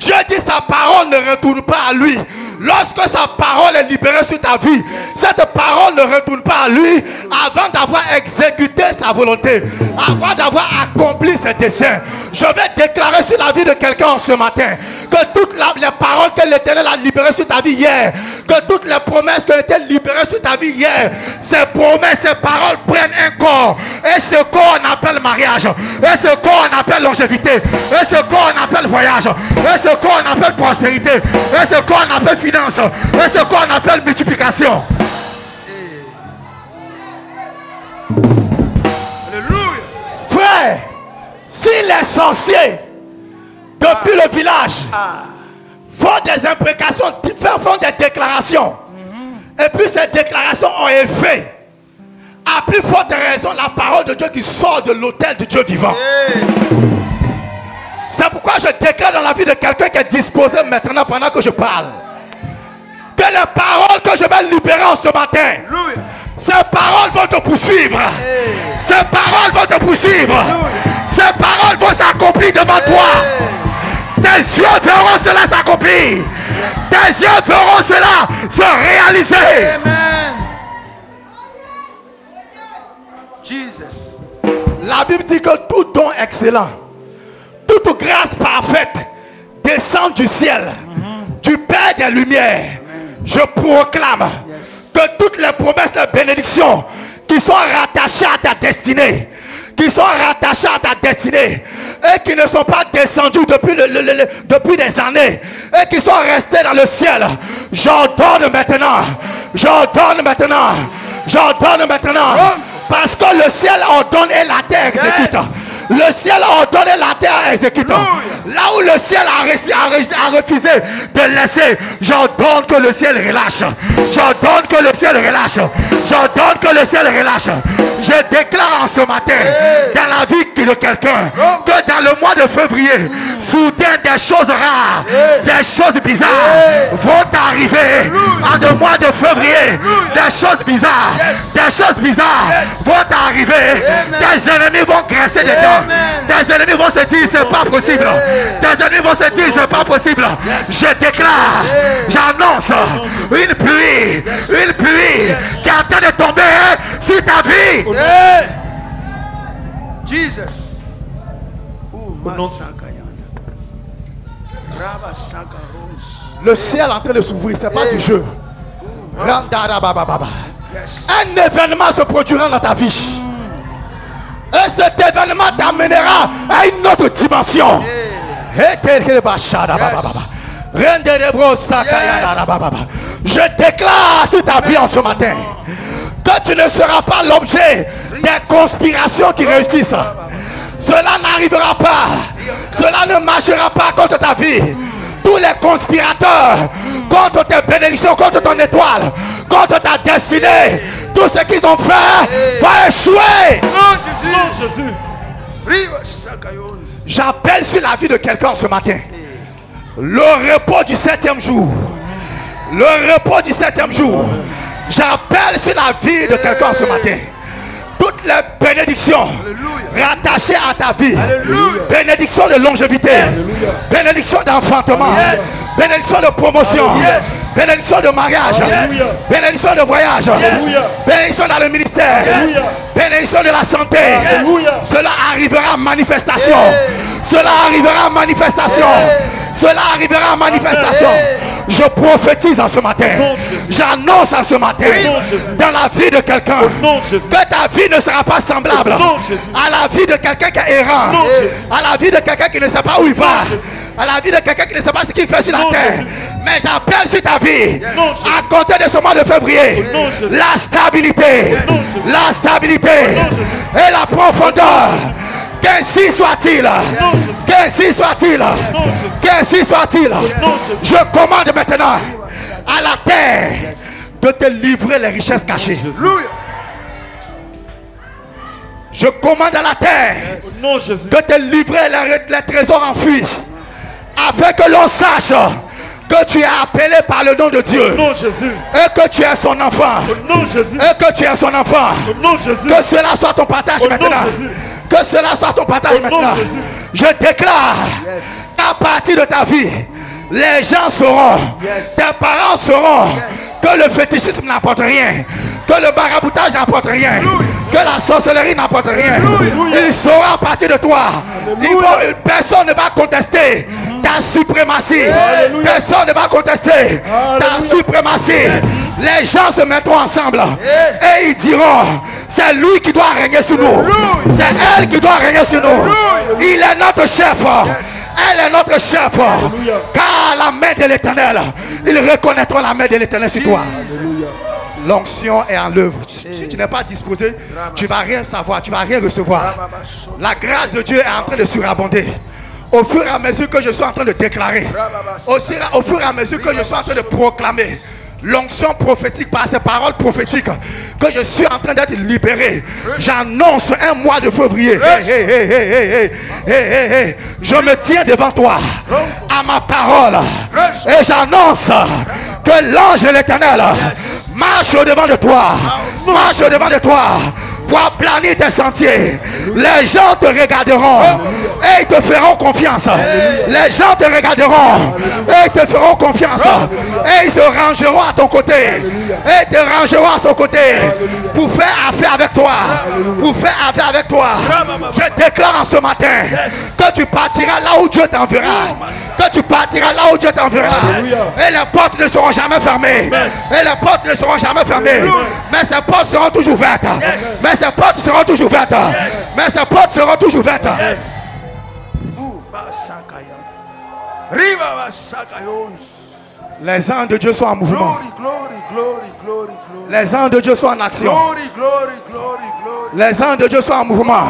Dieu dit sa parole ne retourne pas à lui. Lorsque sa parole est libérée sur ta vie, cette parole ne retourne pas à lui avant d'avoir exécuté sa volonté, avant d'avoir accompli ses desseins. Je vais déclarer sur la vie de quelqu'un ce matin que toutes les paroles que l'Éternel a libérées sur ta vie hier, que toutes les promesses qui ont été libérées sur ta vie hier, ces promesses, ces paroles prennent un corps. Et ce corps on appelle mariage. Et ce corps on appelle longévité. Et ce corps on appelle voyage. Et ce corps on appelle prospérité. Et ce corps on appelle finance. Et ce corps on appelle multiplication. Alléluia. Frère, si les sorciers depuis le village font des imprécations, font des déclarations, et puis ces déclarations ont effet, à plus forte raison la parole de Dieu qui sort de l'autel de Dieu vivant. C'est pourquoi je déclare dans la vie de quelqu'un qui est disposé maintenant pendant que je parle, que les paroles que je vais libérer en ce matin, ces paroles vont te poursuivre. Ces paroles vont te poursuivre. Ces paroles vont s'accomplir devant toi. Tes yeux verront cela s'accomplir. Tes yeux verront cela se réaliser. Amen. Jesus. La Bible dit que tout don excellent, toute grâce parfaite descend du ciel, du Père des Lumières. Je proclame que toutes les promesses de bénédiction qui sont rattachées à ta destinée, qui sont rattachées à ta destinée et qui ne sont pas descendues depuis des années et qui sont restées dans le ciel, j'ordonne maintenant, parce que le ciel ordonne et la terre exécute. Le ciel ordonne et la terre exécute. Là où le ciel a refusé de laisser, j'ordonne que le ciel relâche. J'ordonne que le ciel relâche. J'ordonne que le ciel relâche. Je déclare en ce matin, dans la vie de quelqu'un, que dans le mois de février, soudain des choses rares, des choses bizarres vont arriver. En le mois de février, des choses bizarres vont arriver. Tes ennemis vont grincer des dents. Tes ennemis vont se dire c'est pas possible. Tes ennemis vont se dire c'est pas possible. Je déclare, j'annonce une pluie qui est en train de tomber sur ta vie. Jesus. Le ciel est en train de s'ouvrir, c'est pas du jeu. Un événement se produira dans ta vie. Et cet événement t'amènera à une autre dimension. Je déclare sur ta vie en ce matin que tu ne seras pas l'objet des conspirations qui réussissent. Cela n'arrivera pas. Cela ne marchera pas contre ta vie. Tous les conspirateurs contre tes bénédictions, contre ton étoile, contre ta destinée, tout ce qu'ils ont fait va échouer. Non, Jésus. J'appelle sur la vie de quelqu'un ce matin le repos du 7e jour. Le repos du 7e jour. J'appelle sur la vie de quelqu'un ce matin toutes les bénédictions rattachées à ta vie. Alléluia. Bénédiction de longévité, bénédiction d'enfantement, bénédiction de promotion, bénédiction de mariage, bénédiction de voyage, bénédiction dans le ministère, bénédiction de la santé. Cela arrivera en manifestation. Cela arrivera en manifestation. Cela arrivera en manifestation. Je prophétise en ce matin. J'annonce en ce matin dans la vie de quelqu'un que ta vie ne sera pas semblable à la vie de quelqu'un qui est errant, à la vie de quelqu'un qui ne sait pas où il va, à la vie de quelqu'un qui ne sait pas ce qu'il fait sur la terre. Mais j'appelle sur ta vie, à compter de ce mois de février, la stabilité et la profondeur. Qu'ainsi soit-il, qu'ainsi soit-il, qu'ainsi soit-il. Je commande maintenant à la terre de te livrer les richesses cachées. Je commande à la terre de te livrer les trésors enfuis, afin que l'on sache que tu es appelé par le nom de Dieu et que tu es son enfant, et que tu es son enfant. Que cela soit ton partage maintenant. Que cela soit ton partage maintenant. Je déclare qu'à partir de ta vie, les gens sauront, tes parents sauront que le fétichisme n'apporte rien, que le maraboutage n'apporte rien, que la sorcellerie n'apporte rien. Ils sauront à partir de toi. Personne ne va contester ta suprématie. Personne ne va contester ta suprématie. Les gens se mettront ensemble et ils diront, c'est lui qui doit régner sur nous, c'est elle qui doit régner sur nous. Il est notre chef, elle est notre chef. Car la main de l'Éternel, ils reconnaîtront la main de l'Éternel sur toi. L'onction est en l'œuvre. Si tu n'es pas disposé, tu ne vas rien savoir, tu ne vas rien recevoir. La grâce de Dieu est en train de surabonder. Au fur et à mesure que je suis en train de déclarer, au fur et à mesure que je suis en train de proclamer l'onction prophétique par ces paroles prophétiques, que je suis en train d'être libéré, j'annonce un mois de février. Je me tiens devant toi à ma parole et j'annonce que l'ange de l'Éternel marche au-devant de toi, marche au-devant de toi pour aplanir tes sentiers. Les gens te regarderont et ils te feront confiance. Les gens te regarderont et ils te feront confiance. Et ils se rangeront à ton côté. Et ils te rangeront à son côté pour faire affaire avec toi. Pour faire affaire avec toi. Je déclare en ce matin que tu partiras là où Dieu t'enverra. Que tu partiras là où Dieu t'enverra. Et les portes ne seront jamais fermées. Et les portes ne seront jamais fermées. Mais ces portes seront toujours ouvertes. Mais ces portes seront toujours ouvertes. Mais ces portes seront toujours ouvertes. Les anges de Dieu sont en mouvement. Les anges de Dieu sont en action. Les anges de Dieu sont en mouvement.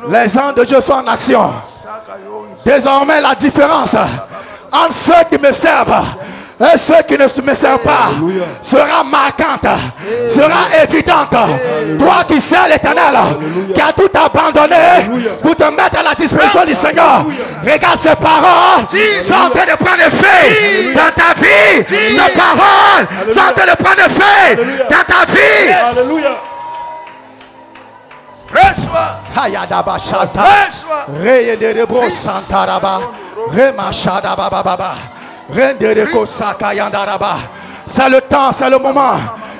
Les anges de Dieu sont en action. Désormais, la différence entre ceux qui me servent et ceux qui ne me servent pas sera marquante, sera évidente. Toi qui sers l'Éternel, qui a tout abandonné pour te mettre à la disposition du Seigneur, regarde ces paroles sont en train de prendre effet dans ta vie. Ces paroles sont en train de prendre effet dans ta vie. C'est le temps, c'est le moment,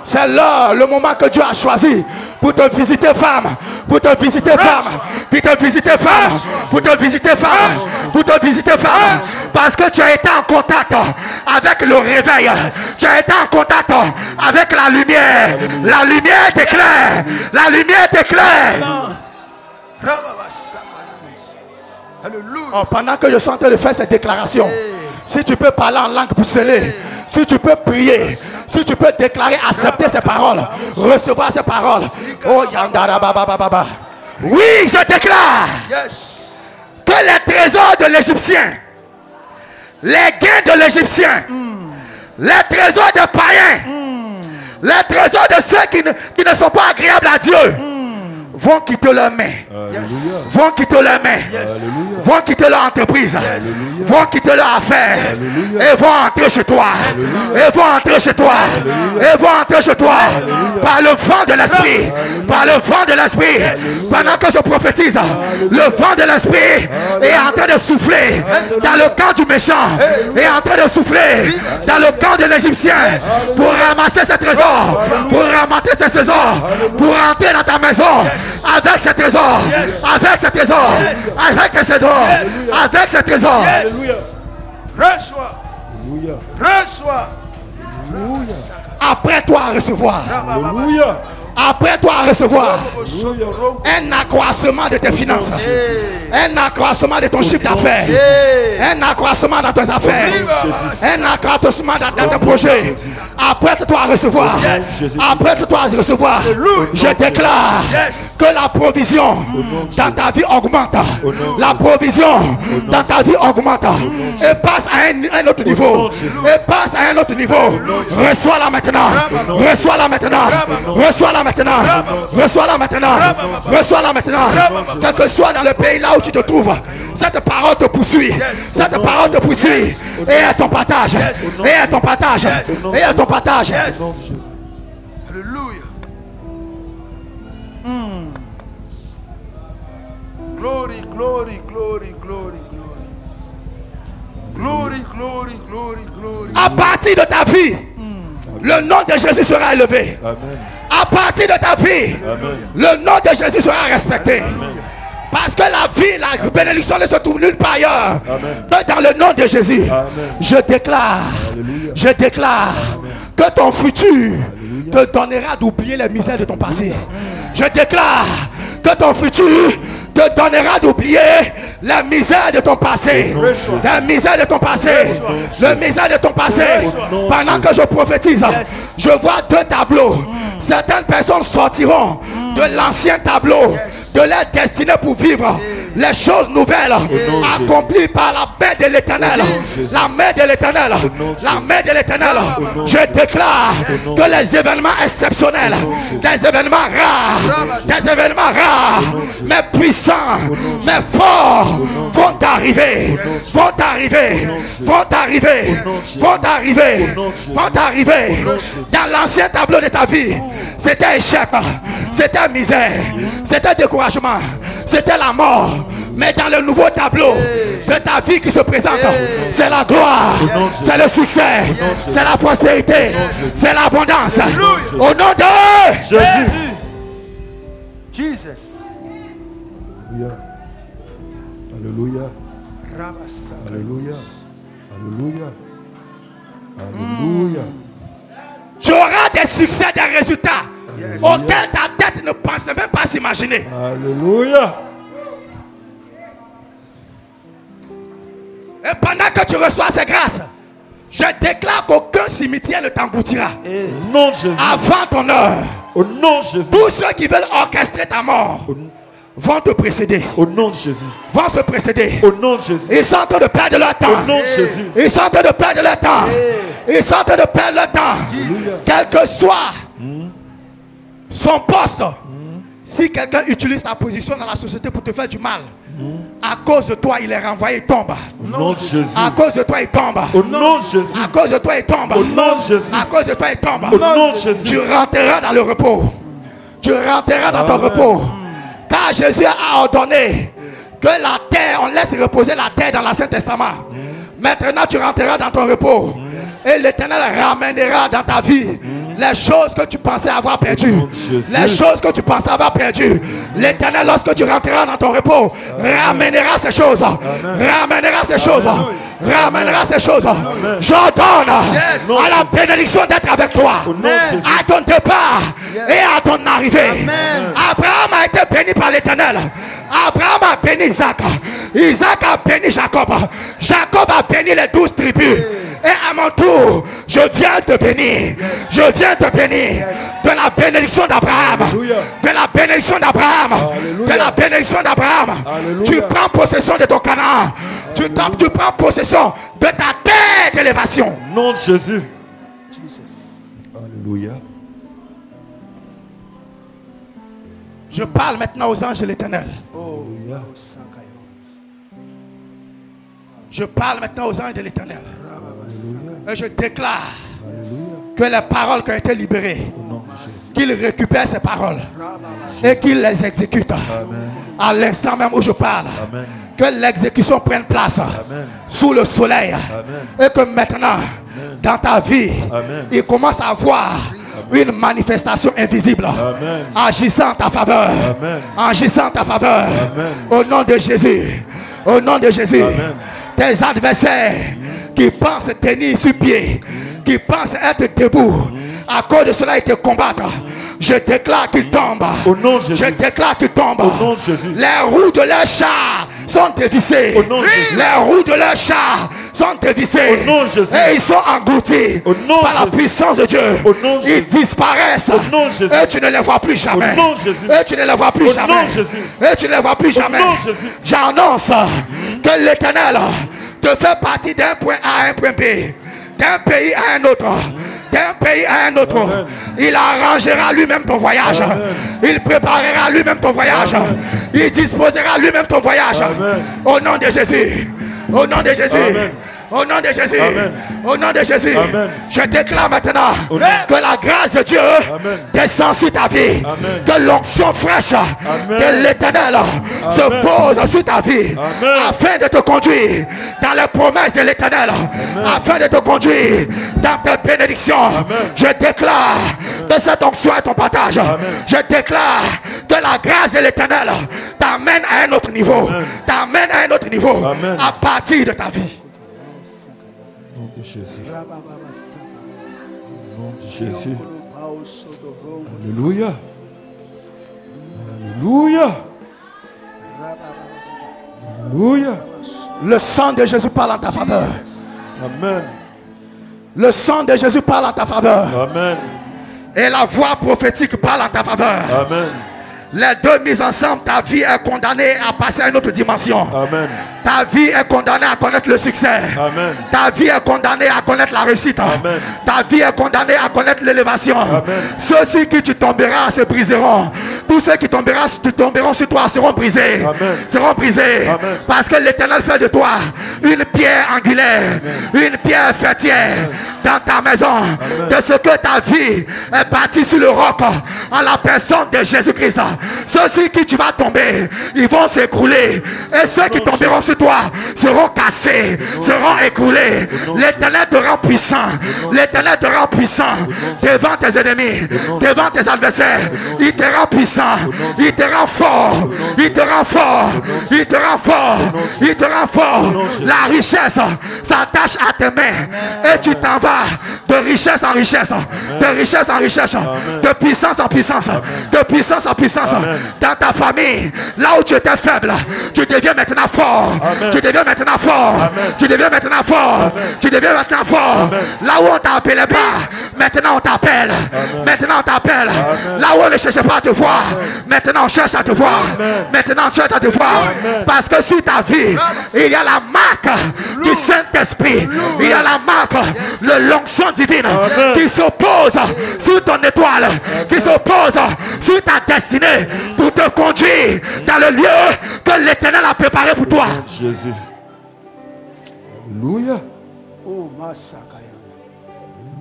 c'est l'heure, le moment que Dieu a choisi pour te visiter femme, pour te visiter femme, pour te visiter femme, pour te visiter femme, pour te visiter femme, parce que tu as été en contact avec le réveil, tu as été en contact avec la lumière. La lumière t'éclaire, la lumière t'éclaire. Oh, pendant que je suis en train de faire cette déclaration, si tu peux parler en langue pour sceller, si tu peux prier, si tu peux déclarer, accepter ces paroles, recevoir ces paroles. Oh, yandarabababa. Oui, je déclare que les trésors de l'Égyptien, les gains de l'Égyptien, les trésors des païens, les trésors de ceux qui ne sont pas agréables à Dieu, vont quitter leurs mains. vont quitter leurs mains, vont quitter leur entreprise, vont quitter leur affaire, et vont entrer chez toi, et vont entrer chez toi, et vont entrer chez toi, par le vent de l'esprit, par le vent de l'esprit. Pendant que je prophétise, le vent de l'esprit est en train de souffler dans le camp du méchant, est en train de souffler dans le camp de l'Égyptien pour ramasser ses trésors, pour ramasser ses trésors, pour entrer dans ta maison avec ses trésors, avec ses trésors, avec ses trésors, avec ses trésors. Reçois. Reçois. Après toi à recevoir. Après toi à recevoir un accroissement de tes finances, un accroissement de ton chiffre d'affaires, un accroissement dans tes affaires, un accroissement dans tes projets. Après toi à recevoir, après toi à recevoir, je déclare que la provision dans ta vie augmente, la provision dans ta vie augmente et passe à un autre niveau, et passe à un autre niveau. Reçois-la maintenant, reçois-la maintenant, reçois-la maintenant, reçois-la maintenant, reçois-la maintenant. Quel que soit dans le pays là où tu te trouves, cette parole te poursuit, cette parole te poursuit, et à ton partage, et à ton partage, et à ton partage. Alléluia. Glory, glory, glory, glory, glory. Glory, glory, glory, glory. À partir de ta vie, le nom de Jésus sera élevé. Amen. À partir de ta vie, le nom de Jésus sera respecté. Parce que la vie, la bénédiction ne se trouve nulle part ailleurs. Mais dans le nom de Jésus, je déclare que ton futur te donnera d'oublier les misères de ton passé. Je déclare que ton futur te donnera d'oublier la misère de ton passé, la misère de ton passé, le misère de ton passé. Pendant que je prophétise, je vois deux tableaux. Certaines personnes sortiront de l'ancien tableau de leur destinée pour vivre les choses nouvelles accomplies par la main de l'Éternel, la main de l'Éternel, la main de l'Éternel. Je déclare que les événements exceptionnels, des événements rares, mais puissants, mais forts, vont arriver, vont arriver, vont arriver, vont arriver, vont arriver. Dans l'ancien tableau de ta vie, c'était échec, c'était misère, c'était découragement, c'était la mort. Mais dans le nouveau tableau de ta vie qui se présente, c'est la gloire, c'est le succès, c'est la prospérité, c'est l'abondance. Au nom de Jésus. Jesus. Alléluia. Alléluia. Alléluia. Alléluia. Tu auras des succès, des résultats auxquels ta tête ne pensait même pas s'imaginer. Alléluia. Et pendant que tu reçois ces grâces, je déclare qu'aucun cimetière ne t'engloutira. Au nom de Jésus. Avant ton heure, Au nom de Jésus. tous ceux qui veulent orchestrer ta mort vont te précéder, Au nom de Jésus. vont se précéder. Au nom de Jésus. Ils sont en train de perdre leur temps. Au nom de Jésus. Ils sont en train de perdre leur temps. Ils sont en train de perdre leur temps. Quel que soit son poste, si quelqu'un utilise ta position dans la société pour te faire du mal, à cause de toi, il est renvoyé, il tombe. Au nom de Jésus. À cause de toi, il tombe. Au nom de Jésus. À cause de toi, il tombe. Au nom de Jésus. À cause de toi, il tombe. Au nom de Jésus. Tu rentreras dans le repos. Tu rentreras dans ton repos. Car Jésus a ordonné que la terre, on laisse reposer la terre dans l'Ancien Testament. Maintenant, tu rentreras dans ton repos. Et l'Éternel ramènera dans ta vie les choses que tu pensais avoir perdues. Les choses que tu pensais avoir perdues. L'Éternel, lorsque tu rentreras dans ton repos, ramènera ces choses. Ramènera ces choses. Ramènera ces choses. J'ordonne à la bénédiction d'être avec toi. À ton départ et à ton arrivée. Abraham a été béni par l'Éternel. Abraham a béni Isaac. Isaac a béni Jacob. Jacob a béni les 12 tribus. Et à mon tour, je viens te bénir. Je viens te bénir de la bénédiction d'Abraham. De la bénédiction d'Abraham. De la bénédiction d'Abraham. Tu prends possession de ton Canaan. Tu prends possession de ta terre d'élévation. Au nom de Jésus. Alléluia. Je parle maintenant aux anges de l'Éternel. Je parle maintenant aux anges de l'Éternel. Et je déclare que les paroles qui ont été libérées, qu'ils récupèrent ces paroles et qu'ils les exécutent. À l'instant même où je parle, que l'exécution prenne place sous le soleil. Et que maintenant, dans ta vie, il commence à avoir une manifestation invisible agissant en ta faveur. Agissant en ta faveur. Au nom de Jésus. Au nom de Jésus. Tes adversaires qui pensent tenir sur pied, qui pensent être debout, à cause de cela ils te combattent. Je déclare qu'ils tombent. Je déclare qu'ils tombent. Les roues de leur char sont dévissées. Les roues de leur char sont dévissées. Et ils sont engloutis par la puissance de Dieu. Ils disparaissent. Et tu ne les vois plus jamais. Et tu ne les vois plus jamais. Et tu ne les vois plus jamais. J'annonce que l'Éternel te fait partie d'un point A à un point B, d'un pays à un autre, d'un pays à un autre. Il arrangera lui-même ton voyage. Il préparera lui-même ton voyage. Il disposera lui-même ton voyage. Au nom de Jésus. Au nom de Jésus. Au nom de Jésus. Au nom de Jésus. Je déclare maintenant que la grâce de Dieu descend sur ta vie. Que l'onction fraîche de l'Éternel se pose sur ta vie. Afin de te conduire dans les promesses de l'Éternel. Afin de te conduire dans tes bénédictions. Je déclare que cette onction est ton partage. Je déclare que la grâce de l'Éternel t'amène à un autre niveau. T'amène à un autre niveau. À partir de ta vie. Au nom de Jésus. Au nom de Jésus. Alléluia. Alléluia. Alléluia. Le sang de Jésus parle en ta faveur. Amen. Le sang de Jésus parle en ta faveur. Amen. Et la voix prophétique parle en ta faveur. Amen. Les deux mises ensemble, ta vie est condamnée à passer à une autre dimension. Amen. Ta vie est condamnée à connaître le succès. Amen. Ta vie est condamnée à connaître la réussite. Amen. Ta vie est condamnée à connaître l'élévation. Ceux-ci qui tu tomberas se briseront. Tous ceux qui tomberont sur toi seront brisés. Amen. Seront brisés. Amen. Parce que l'Éternel fait de toi une pierre angulaire, une pierre fêtière dans ta maison. Amen. De ce que ta vie est bâtie sur le roc en la personne de Jésus-Christ. Ceux-ci qui tu vas tomber, ils vont s'écrouler. Et ceux qui tomberont sur toi seront cassés, seront écroulés. L'Éternel te rend puissant. L'Éternel te rend puissant devant tes ennemis, devant tes adversaires. Il te rend puissant. Il te rend fort. Il te rend fort. Il te rend fort. Il te rend fort. La richesse s'attache à tes mains. Et tu t'en vas de richesse en richesse. De richesse en richesse. De puissance en puissance. De puissance en puissance. Dans ta famille, là où tu étais faible, tu deviens maintenant fort. Tu deviens maintenant fort. Tu deviens maintenant fort. Tu deviens maintenant fort. Là où on t'appelait pas, maintenant on t'appelle. Maintenant on t'appelle. Là où on ne cherchait pas à te voir, maintenant on cherche à te voir. Maintenant on cherche à te voir. Parce que sur ta vie, il y a la marque du Saint-Esprit. Il y a la marque de l'onction divine qui s'oppose sur ton étoile, qui s'oppose sur ta destinée pour te conduire dans le lieu que l'Éternel a préparé pour toi. Jésus. Alléluia.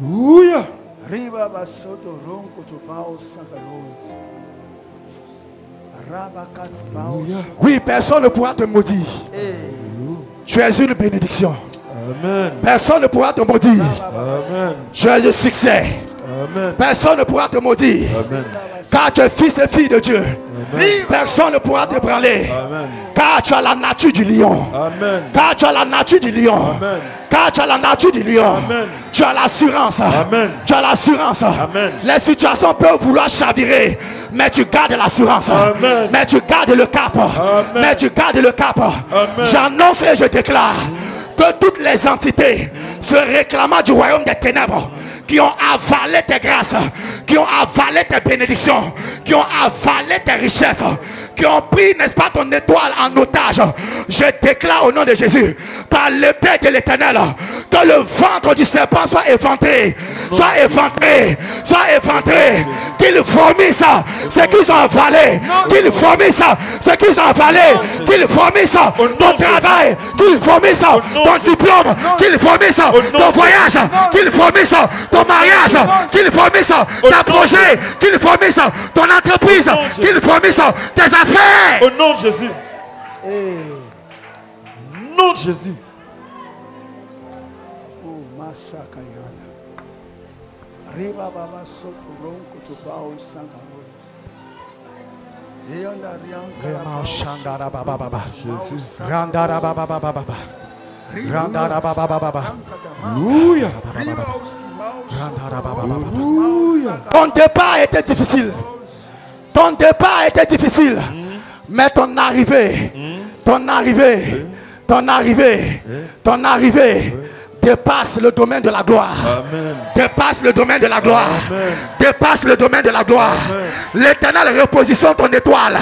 Alléluia. Oui, personne ne pourra te maudire. Tu es une bénédiction. Amen. Personne ne pourra te maudire. Amen. Tu es un succès. Amen. Personne ne pourra te maudire. Amen. Car tu es fils et fille de Dieu. Personne ne pourra te branler. Amen. Car tu as la nature du lion. Amen. Car tu as la nature du lion. Amen. Car tu as la nature du lion. Amen. Tu as l'assurance. Amen. Tu as l'assurance. Amen. Les situations peuvent vouloir chavirer, mais tu gardes l'assurance. Amen. Mais tu gardes le cap. Amen. Mais tu gardes le cap. J'annonce et je déclare que toutes les entités se réclamant du royaume des ténèbres, qui ont avalé tes grâces, qui ont avalé tes bénédictions, qui ont avalé tes richesses, qui ont pris, n'est-ce pas, ton étoile en otage, je déclare au nom de Jésus, par l'épée de l'Éternel, que le ventre du serpent soit éventré soit éventré, soit éventré. Qu'ils vomissent ce qu'ils ont avalé, qu'ils vomissent ce qu'ils ont avalé, qu'ils vomissent ton travail, qu'ils vomissent ton diplôme, qu'ils vomissent ton voyage, qu'ils vomissent ton mariage, qu'ils vomissent ta projet, qu'ils vomissent ton entreprise, qu'ils vomissent tes affaires. Au nom de Jésus. Nom de Jésus. Ton départ a été difficile. Ton départ a été difficile. Mais ton arrivée dépasse le domaine de la gloire. Amen. Dépasse le domaine de la gloire. Amen. Dépasse le domaine de la gloire. L'Éternel repositionne ton étoile.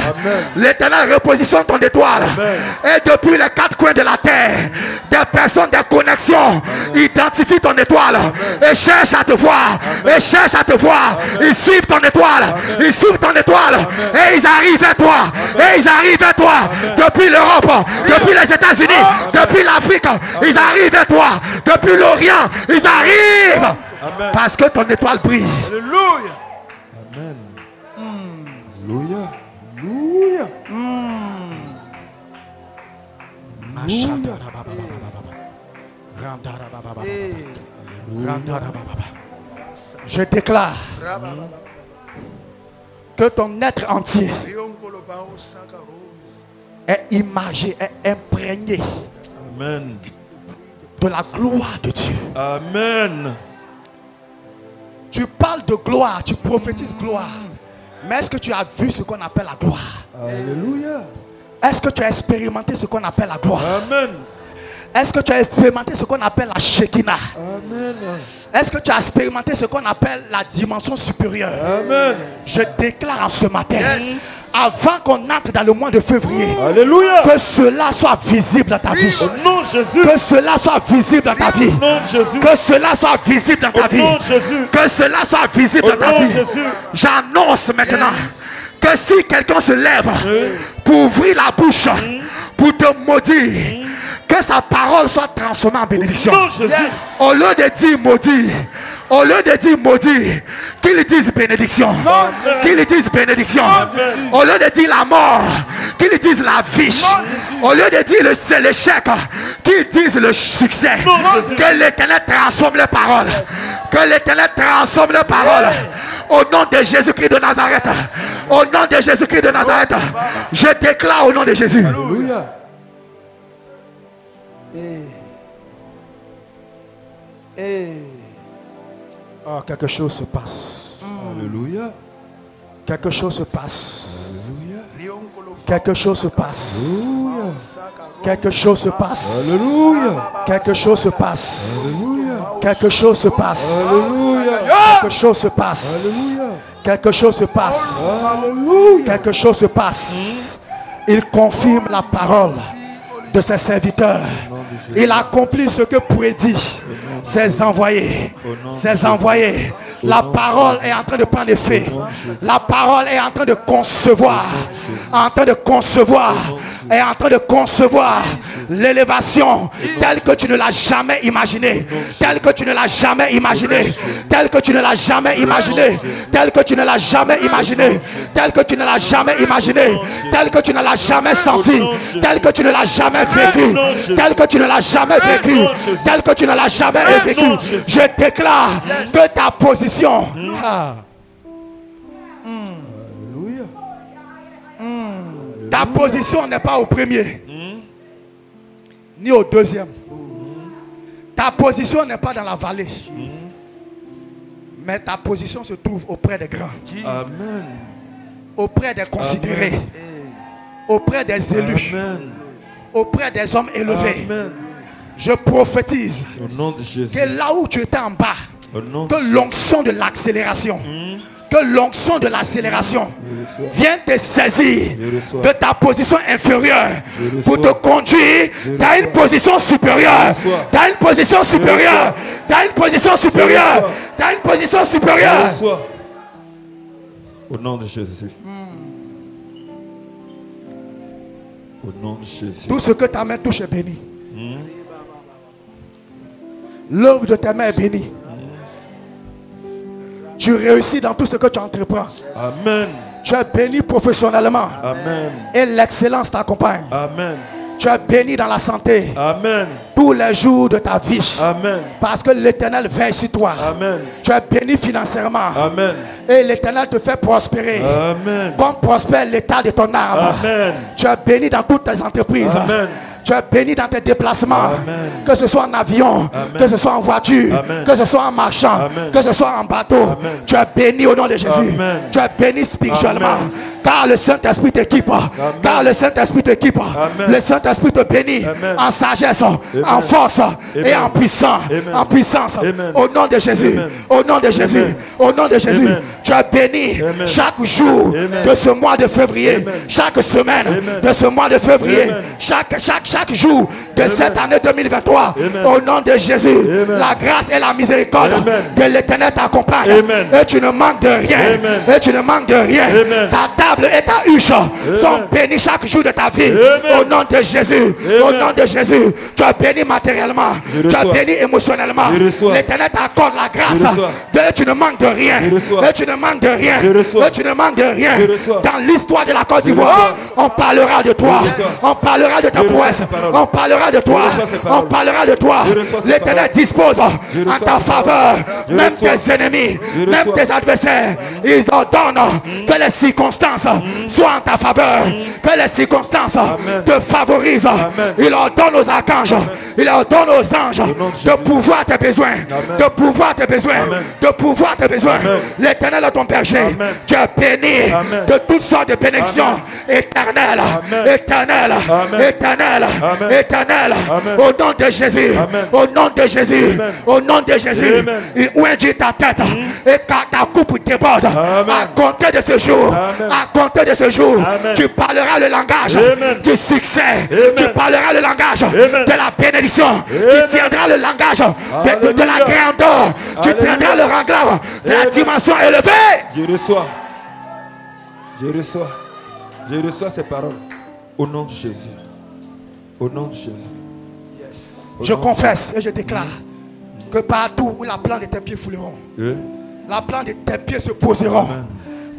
L'Éternel repositionne ton étoile. Amen. Et depuis les quatre coins de la terre, des personnes, des connexions identifient ton étoile. Et cherchent à te voir. Et cherchent à te voir. Ils suivent ton étoile. Ils suivent ton étoile. Et ils arrivent à toi. Et ils arrivent à toi. Depuis l'Europe, depuis les États-Unis, depuis l'Afrique, ils arrivent à toi. Depuis l'Orient, ils arrivent. Amen. Parce que ton étoile brille. Alléluia. Amen. Alléluia. Alléluia. Je déclare que ton être entier est imagé, est imprégné Amen. de la gloire de Dieu. Amen. Tu parles de gloire, tu prophétises gloire. Mais est-ce que tu as vu ce qu'on appelle la gloire? Alléluia. Est-ce que tu as expérimenté ce qu'on appelle la gloire? Amen. Est-ce que tu as expérimenté ce qu'on appelle la Shekinah? Amen. Est-ce que tu as expérimenté ce qu'on appelle la dimension supérieure? Amen. Je déclare en ce matin, avant qu'on entre dans le mois de février, Alléluia. que cela soit visible dans ta vie. Au nom de Jésus. Que cela soit visible dans ta vie. Au nom de Jésus. Que cela soit visible dans ta Au vie. nom de Jésus. Que cela soit visible Au dans ta nom de vie. Jésus. J'annonce maintenant que si quelqu'un se lève pour ouvrir la bouche, pour te maudire, que sa parole soit transformée en bénédiction. Au nom de Jésus. Au lieu de dire maudit, au lieu de dire maudit, qu'il dise bénédiction. Qu'il dise bénédiction. Au lieu de dire la mort, qu'il dise la vie. Au lieu de dire c'est l'échec, qu'il dise le succès. Que l'Éternel transforme les paroles. Que l'Éternel transforme les paroles. Au nom de Jésus-Christ de Nazareth. Au nom de Jésus-Christ de Nazareth. Je déclare au nom de Jésus. Alléluia. Oh, quelque chose se passe. Alléluia. Quelque chose se passe. Alléluia. Quelque chose se passe. Quelque chose se passe. Alléluia. Quelque chose se passe. Alléluia. Quelque chose se passe. Alléluia. Quelque chose se passe. Alléluia. Quelque chose se passe. Alléluia. Quelque chose se passe. Il confirme la parole de ses serviteurs. Il accomplit ce que prédit ses envoyés. Ses envoyés. La parole est en train de prendre effet. La parole est en train de concevoir. En train de concevoir. Est en train de concevoir l'élévation telle que tu ne l'as jamais imaginée. Telle que tu ne l'as jamais imaginée. Telle que tu ne l'as jamais imaginée. Telle que tu ne l'as jamais imaginée. Telle que tu ne l'as jamais imaginée. Telle que tu ne l'as jamais senti. Telle que tu ne l'as jamais vécu. Telle que tu ne l'as jamais vécu. Telle que tu ne l'as jamais vécu. Je déclare que ta position. Ta position n'est pas au premier, ni au deuxième. Ta position n'est pas dans la vallée, mais ta position se trouve auprès des grands, Amen. auprès des considérés, auprès des élus, Amen. auprès des hommes élevés. Amen. Je prophétise Au nom de Jésus. que là où tu étais en bas, Au nom que l'onction de l'accélération, que Que l'onction de l'accélération vienne te saisir de ta position inférieure pour te conduire dans une position supérieure. Dans une position supérieure. Dans une position supérieure. Dans une position supérieure. Au nom de Jésus. Au nom de Jésus. Tout ce que ta main touche est béni. L'œuvre de tes mains est bénie. Tu réussis dans tout ce que tu entreprends. Amen. Tu es béni professionnellement. Amen. Et l'excellence t'accompagne. Amen. Tu es béni dans la santé. Amen. Tous les jours de ta vie. Amen. Parce que l'Éternel veille sur toi. Amen. Tu es béni financièrement. Amen. Et l'Éternel te fait prospérer. Amen. Comme prospère l'état de ton âme. Amen. Tu es béni dans toutes tes entreprises. Amen. Tu es béni dans tes déplacements. Amen. Que ce soit en avion, Amen. que ce soit en voiture, Amen. que ce soit en marchant, Amen. que ce soit en bateau. Amen. Tu es béni au nom de Jésus. Amen. Tu es béni spirituellement. Amen. Car le Saint-Esprit t'équipe. Car le Saint-Esprit t'équipe. Amen. Le Saint-Esprit te bénit. Amen. En sagesse, Amen. en force et Amen. en puissance. Amen. En puissance. Amen. Au nom de Jésus. Amen. Au nom de Jésus. Amen. Au nom de Jésus. Amen. Tu es béni Amen. chaque jour Amen. de ce mois de février. Amen. Chaque semaine Amen. de ce mois de février. Amen. Chaque jour de Amen. cette année 2023. Amen. Au nom de Jésus. Amen. La grâce et la miséricorde Amen. de l'Éternel t'accompagnent. Amen. Et tu ne manques de rien. Amen. Et tu ne manques de rien. Amen. Ta table et ta huche sont bénis chaque jour de ta vie. Amen. Au nom de Jésus. Au Amen. nom de Jésus. Tu es béni matériellement. Je Tu es reçois. béni émotionnellement. Je reçois. L'Éternel t'accorde la grâce. Je reçois. Et tu ne manques de rien. Je reçois. Et tu ne manques de rien. Je reçois. Et tu ne manques de rien. Je reçois. Dans l'histoire de la Côte d'Ivoire, on parlera de toi. Je reçois. On parlera de ta Je reçois prouesse. ces paroles. On parlera de toi. Je reçois ces On paroles. parlera de toi. Je reçois ces L'Éternel paroles. dispose Je en reçois ta ces faveur. Je Même reçois. tes ennemis, Je même reçois. tes adversaires. Il ordonne que les circonstances soient en ta faveur. Que les circonstances Amen. te favorisent. Amen. Il ordonne aux archanges. Il ordonne aux anges nom de de Jésus. pouvoir tes besoins. Amen. De pouvoir tes besoins. Amen. De pouvoir tes besoins. Amen. L'Éternel est ton berger. Amen. Tu es béni Amen. de toutes sortes de bénédictions Amen. éternelles. Amen. Éternelles. Amen. Éternelles. Amen. Éternelles. Amen. Au nom de Jésus. Amen. Au nom de Jésus. Amen. Au nom de Jésus. Amen. Il oindit ta tête et ta coupe déborde. Amen. À compter de ce jour. Amen. À compter de ce jour. Amen. Tu parleras le langage Amen. du succès. Amen. Tu parleras le langage Amen. de la bénédiction. Amen. Tu tiendras le langage de la Alléluia. grandeur. Tu Alléluia. tiendras le langage de la Amen. dimension élevée. Je reçois. Je reçois. Je reçois ces paroles. Au nom de Jésus. Au nom de Jésus. Au Je nom de confesse et je déclare que partout où la plante de tes pieds fouleront, Jésus. la plante de tes pieds se poseront, Amen.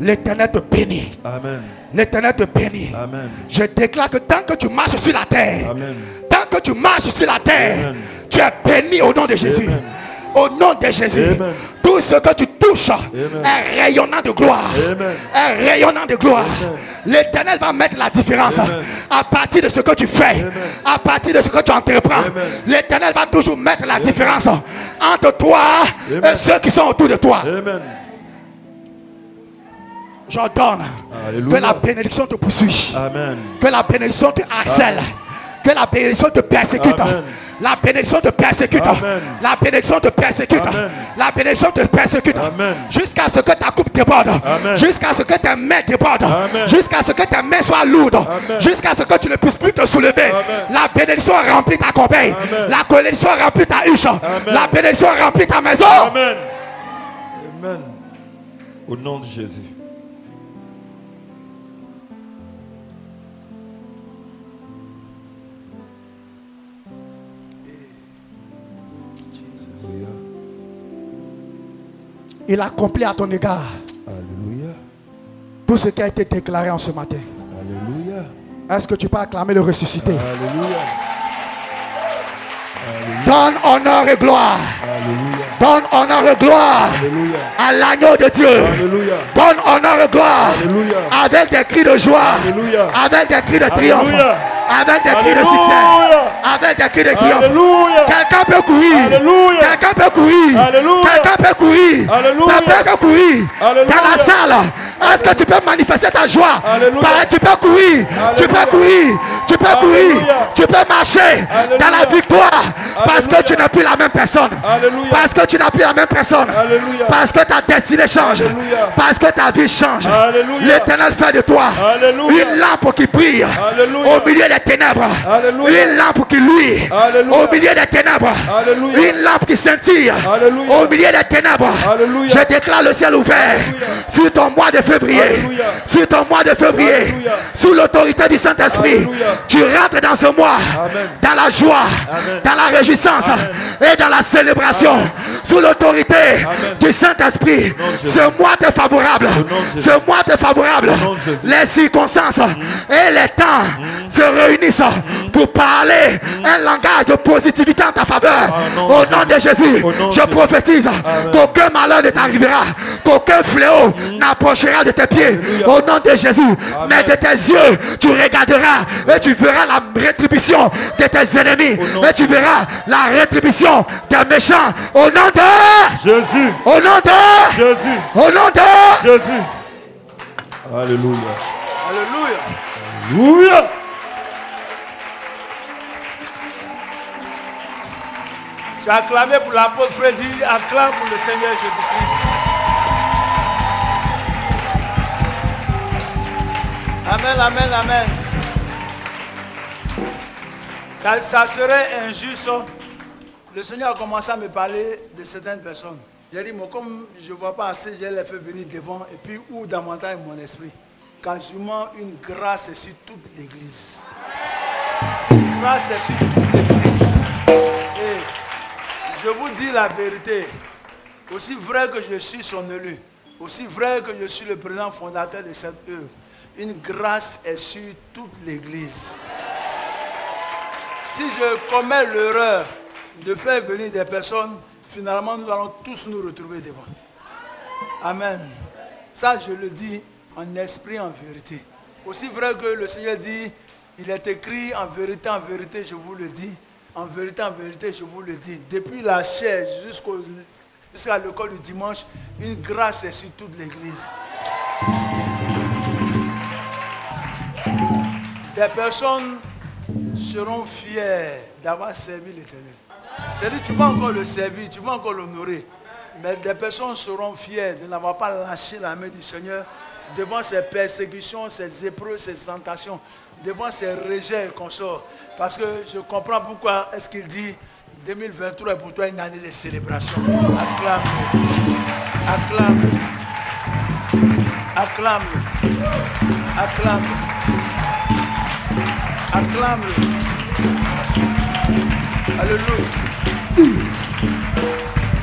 l'Éternel te bénit. Amen. L'Éternel te bénit. Amen. Je déclare que tant que tu marches sur la terre, Amen. tant que tu marches sur la terre, Amen. tu es béni au nom de Jésus. Amen. Au nom de Jésus, Amen. tout ce que tu touches Amen. est rayonnant de gloire. Amen. Est rayonnant de gloire. Amen. L'Éternel va mettre la différence Amen. à partir de ce que tu fais, Amen. à partir de ce que tu entreprends. Amen. L'Éternel va toujours mettre la différence entre toi Amen. et ceux qui sont autour de toi. Amen. J'ordonne Alléluia. que la bénédiction te poursuit. Amen. Que la bénédiction te harcèle. Que la bénédiction te persécute. Amen. La bénédiction te persécute. Amen. La bénédiction te persécute. Amen. La bénédiction te persécute. Amen. Jusqu'à ce que ta coupe déborde. Amen. Jusqu'à ce que tes mains débordent. Amen. Jusqu'à ce que tes mains soient lourdes. Amen. Jusqu'à ce que tu ne puisses plus te soulever. Amen. La bénédiction remplit ta corbeille. Amen. La bénédiction remplit ta huche. Amen. La bénédiction remplit ta maison. Amen. Amen. Au nom de Jésus. Alléluia. Il accomplit à ton égard Alléluia. tout ce qui a été déclaré en ce matin. Alléluia. Est-ce que tu peux acclamer le ressuscité? Alléluia. Donne honneur et gloire. Alléluia. Donne honneur et gloire Alléluia. à l'agneau de Dieu. Alléluia. Donne honneur et gloire Alléluia. avec des cris de joie, Alléluia. avec des cris de triomphe, Alléluia. avec des cris de Alléluia. succès, avec des cris de triomphe. Alléluia. Quelqu'un peut courir. Alléluia. Quelqu'un peut courir. Alléluia. Quelqu'un peut courir. Alléluia. Quelqu'un peut courir. Alléluia. Dans la salle, Est-ce que tu peux manifester ta joie? Alléluia. Tu peux courir, tu peux courir, tu peux courir, tu peux marcher dans la victoire parce que tu n'es plus la même personne. Alléluia. Parce que tu n'as plus la même personne. Alléluia. Parce que ta destinée change. Alléluia. Parce que ta vie change. Alléluia. L'Éternel fait de toi Alléluia. une lampe qui brille Alléluia. au milieu des ténèbres. Alléluia. Une lampe qui luit Alléluia. au milieu des ténèbres. Alléluia. Une lampe qui scintille Alléluia. au milieu des ténèbres. Alléluia. Je déclare le ciel ouvert Alléluia. sur ton mois de février. Alléluia. Sur ton mois de février. Alléluia. Sous l'autorité du Saint-Esprit. Alléluia. Tu rentres dans ce mois Amen. dans la joie, Amen. dans la réjouissance et dans la célébration. Amen. Sous l'autorité Amen. du Saint-Esprit. Jésus. Ce mois t'est favorable. Au nom de Jésus. Ce mois t'est favorable. Au nom de Jésus. Les circonstances et les temps se réunissent pour parler un langage de positivité en ta faveur. Au nom de Jésus, Au nom de je Jésus. prophétise qu'aucun malheur ne t'arrivera, qu'aucun fléau n'approchera de tes pieds. Alléluia. Au nom de Jésus, Amen. mais de tes yeux, tu regarderas et tu verras la rétribution de tes ennemis. Au nom Et tu verras la rétribution des méchants. Au nom de Jésus. Au nom de Jésus. Au nom de Jésus. Alléluia. Alléluia. Alléluia. Tu as acclamé pour l'apôtre Freddy, acclame pour le Seigneur Jésus-Christ. Amen, amen, amen. Ça serait injuste. Le Seigneur a commencé à me parler de certaines personnes. J'ai dit, moi, comme je ne vois pas assez, je les fais venir devant et puis où dans mon temps et mon esprit. Quasiment une grâce est sur toute l'église. Une grâce est sur toute l'église. Et je vous dis la vérité. Aussi vrai que je suis son élu, aussi vrai que je suis le président fondateur de cette œuvre, une grâce est sur toute l'église. Si je commets l'erreur de faire venir des personnes, finalement nous allons tous nous retrouver devant. Amen. Ça je le dis en esprit, en vérité. Aussi vrai que le Seigneur dit, il est écrit en vérité, je vous le dis. En vérité, je vous le dis. Depuis la chair jusqu'à l'école du dimanche, une grâce est sur toute l'église. Des personnes seront fières d'avoir servi l'Éternel. C'est-à-dire, tu vas encore le servir, tu vas encore l'honorer. Mais des personnes seront fières de n'avoir pas lâché la main du Seigneur devant ses persécutions, ses épreuves, ses tentations, devant ses rejets et consorts. Parce que je comprends pourquoi est-ce qu'il dit 2023 est pour toi une année de célébration. Acclame-le. Acclame-le. Acclame-le. Acclame-le. Acclame-le. Alléluia.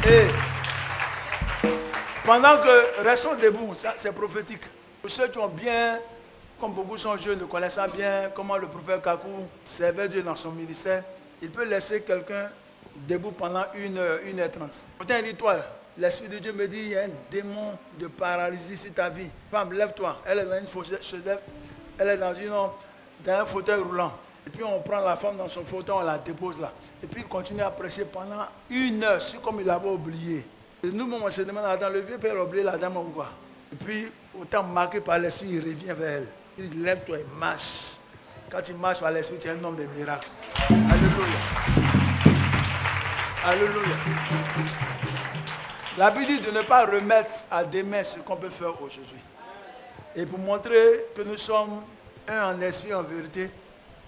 Et pendant que restons debout, ça c'est prophétique. Pour ceux qui ont bien, comme beaucoup sont jeunes, ne connaissant bien comment le prophète Kakou servait Dieu dans son ministère, il peut laisser quelqu'un debout pendant 1h30. Pourtant il dit, toi, l'Esprit de Dieu me dit, il y a un démon de paralysie sur ta vie. Femme, lève-toi. Elle est dans une fauteuil, elle est dans un fauteuil roulant. Et puis on prend la femme dans son fauteuil, on la dépose là. Et puis il continue à prêcher pendant 1 heure, c'est comme il avait oublié. Et nous, on se demande, attends, le vieux père a oublié la dame ou quoi? Et puis, autant marqué par l'esprit, il revient vers elle. Il dit, lève-toi et marche. Quand tu marches par l'esprit, tu es un homme de miracle. Alléluia. Alléluia. La Bible dit de ne pas remettre à demain ce qu'on peut faire aujourd'hui. Et pour montrer que nous sommes un en esprit, en vérité,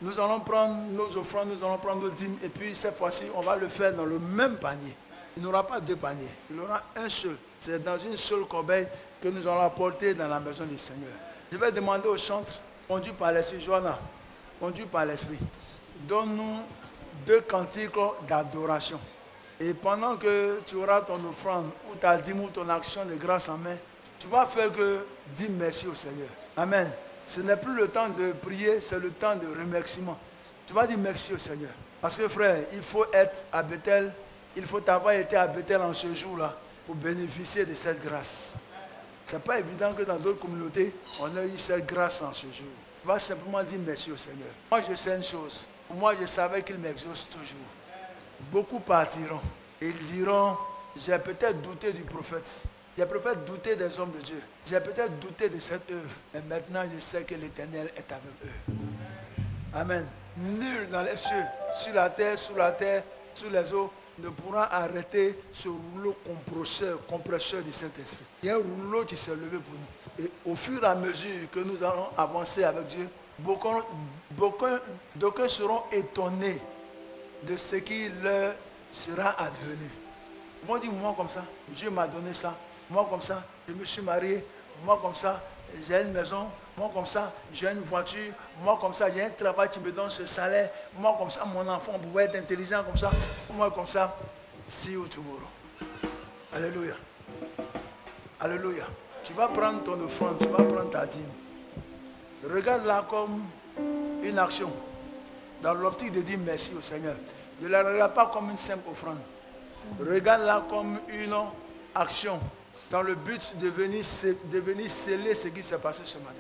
nous allons prendre nos offrandes, nous allons prendre nos dîmes, et puis cette fois-ci, on va le faire dans le même panier. Il n'y aura pas 2 paniers, il y aura un seul. C'est dans une seule corbeille que nous allons apporter dans la maison du Seigneur. Je vais demander au chantre, conduit par l'Esprit, Johanna, conduit par l'Esprit, donne-nous 2 cantiques d'adoration. Et pendant que tu auras ton offrande, ou ta dîme, ou ton action de grâce en main, tu vas faire que dire merci au Seigneur. Amen. Ce n'est plus le temps de prier, c'est le temps de remerciement. Tu vas dire merci au Seigneur. Parce que frère, il faut être à Bethel, il faut avoir été à Bethel en ce jour-là pour bénéficier de cette grâce. Ce n'est pas évident que dans d'autres communautés, on a eu cette grâce en ce jour. Tu vas simplement dire merci au Seigneur. Moi, je sais une chose. Pour moi, je savais qu'il m'exauce toujours. Beaucoup partiront et ils diront, j'ai peut-être douté du prophète, J'ai préféré douter des hommes de Dieu. J'ai peut-être douté de cette œuvre. Mais maintenant, je sais que l'Éternel est avec eux. Amen. Nul dans les cieux, sur la terre, sous les eaux, ne pourra arrêter ce rouleau compresseur du Saint-Esprit. Il y a un rouleau qui s'est levé pour nous. Et au fur et à mesure que nous allons avancer avec Dieu, d'aucuns seront étonnés de ce qui leur sera advenu. Ils vont dire, moi comme ça, Dieu m'a donné ça. Moi comme ça, je me suis marié. Moi comme ça, j'ai une maison. Moi comme ça, j'ai une voiture. Moi comme ça, j'ai un travail qui me donne ce salaire. Moi comme ça, mon enfant pouvait être intelligent comme ça. Moi comme ça, see you tomorrow. Alléluia. Alléluia. Tu vas prendre ton offrande, tu vas prendre ta dîme. Regarde-la comme une action. Dans l'optique de dire merci au Seigneur. Ne la regarde pas comme une simple offrande. Regarde-la comme une action. Dans le but de venir sceller ce qui s'est passé ce matin.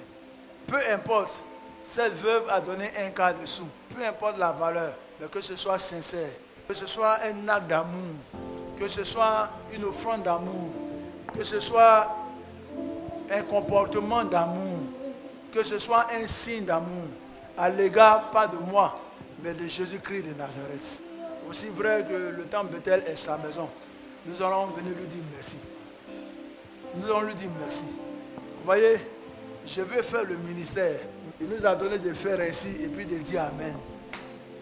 Peu importe, cette veuve a donné un quart de sou. Peu importe la valeur, mais que ce soit sincère, que ce soit un acte d'amour, que ce soit une offrande d'amour, que ce soit un comportement d'amour, que ce soit un signe d'amour, à l'égard pas de moi, mais de Jésus-Christ de Nazareth. Aussi vrai que le temple Bethel est sa maison, nous allons venir lui dire merci. Nous allons lui dire merci. Vous voyez, je veux faire le ministère. Il nous a donné de faire ainsi et puis de dire Amen.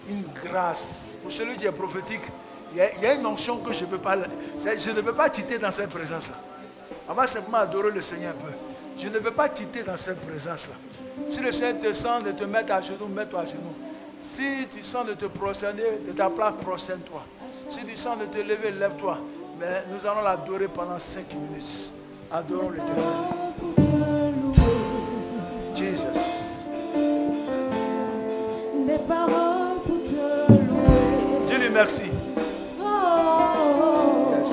Une grâce. Pour celui qui est prophétique, il y a une onction que je ne peux pas. Je ne veux pas quitter dans cette présence-là. On va simplement adorer le Seigneur un peu. Je ne veux pas quitter dans cette présence-là. Si le Seigneur te sent de te mettre à genoux, mets-toi à genoux. Si tu sens de te prosterner de ta place, prosterne-toi. Si tu sens de te lever, lève-toi. Mais nous allons l'adorer pendant 5 minutes. Adorons l'Éternel. Jesus. Des paroles pour te louer. Dis-lui merci. Yes.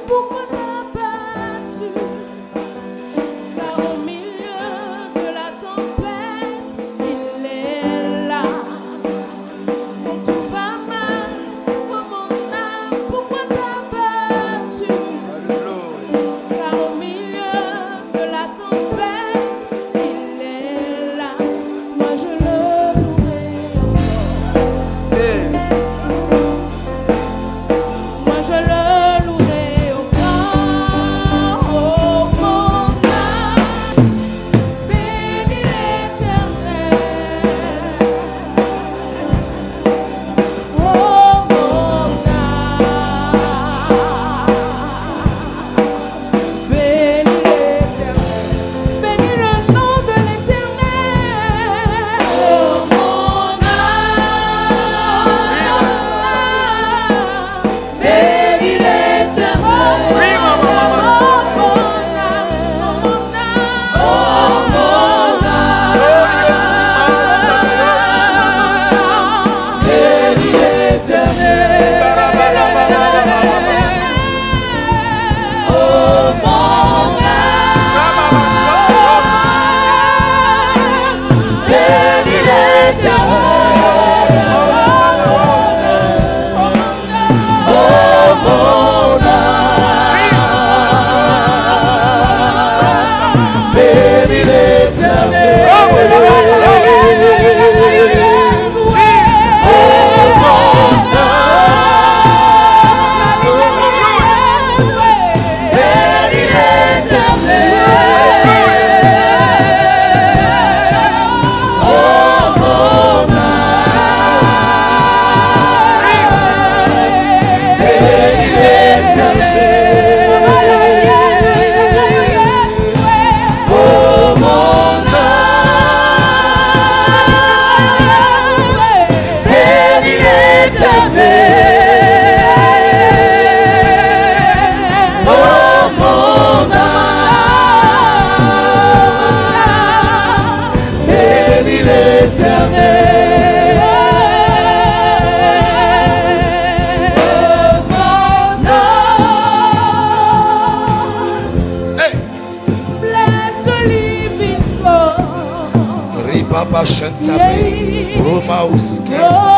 Pourquoi t'as battu? Car au milieu de la tempête, il est là. Quand tout va mal, oh mon âme, pourquoi t'as battu? Car au milieu de la tempête, il est là. Moi je le louerai encore. Moi je le louerai encore. Oh mon âme, bénis l'Éternel. Oh mon âme, bénis l'Éternel. Bénis le nom de l'Éternel. Oh mon âme, bénis l'Éternel. Bless the living God. Ribaba Shantabe, Roma Uske. Oh,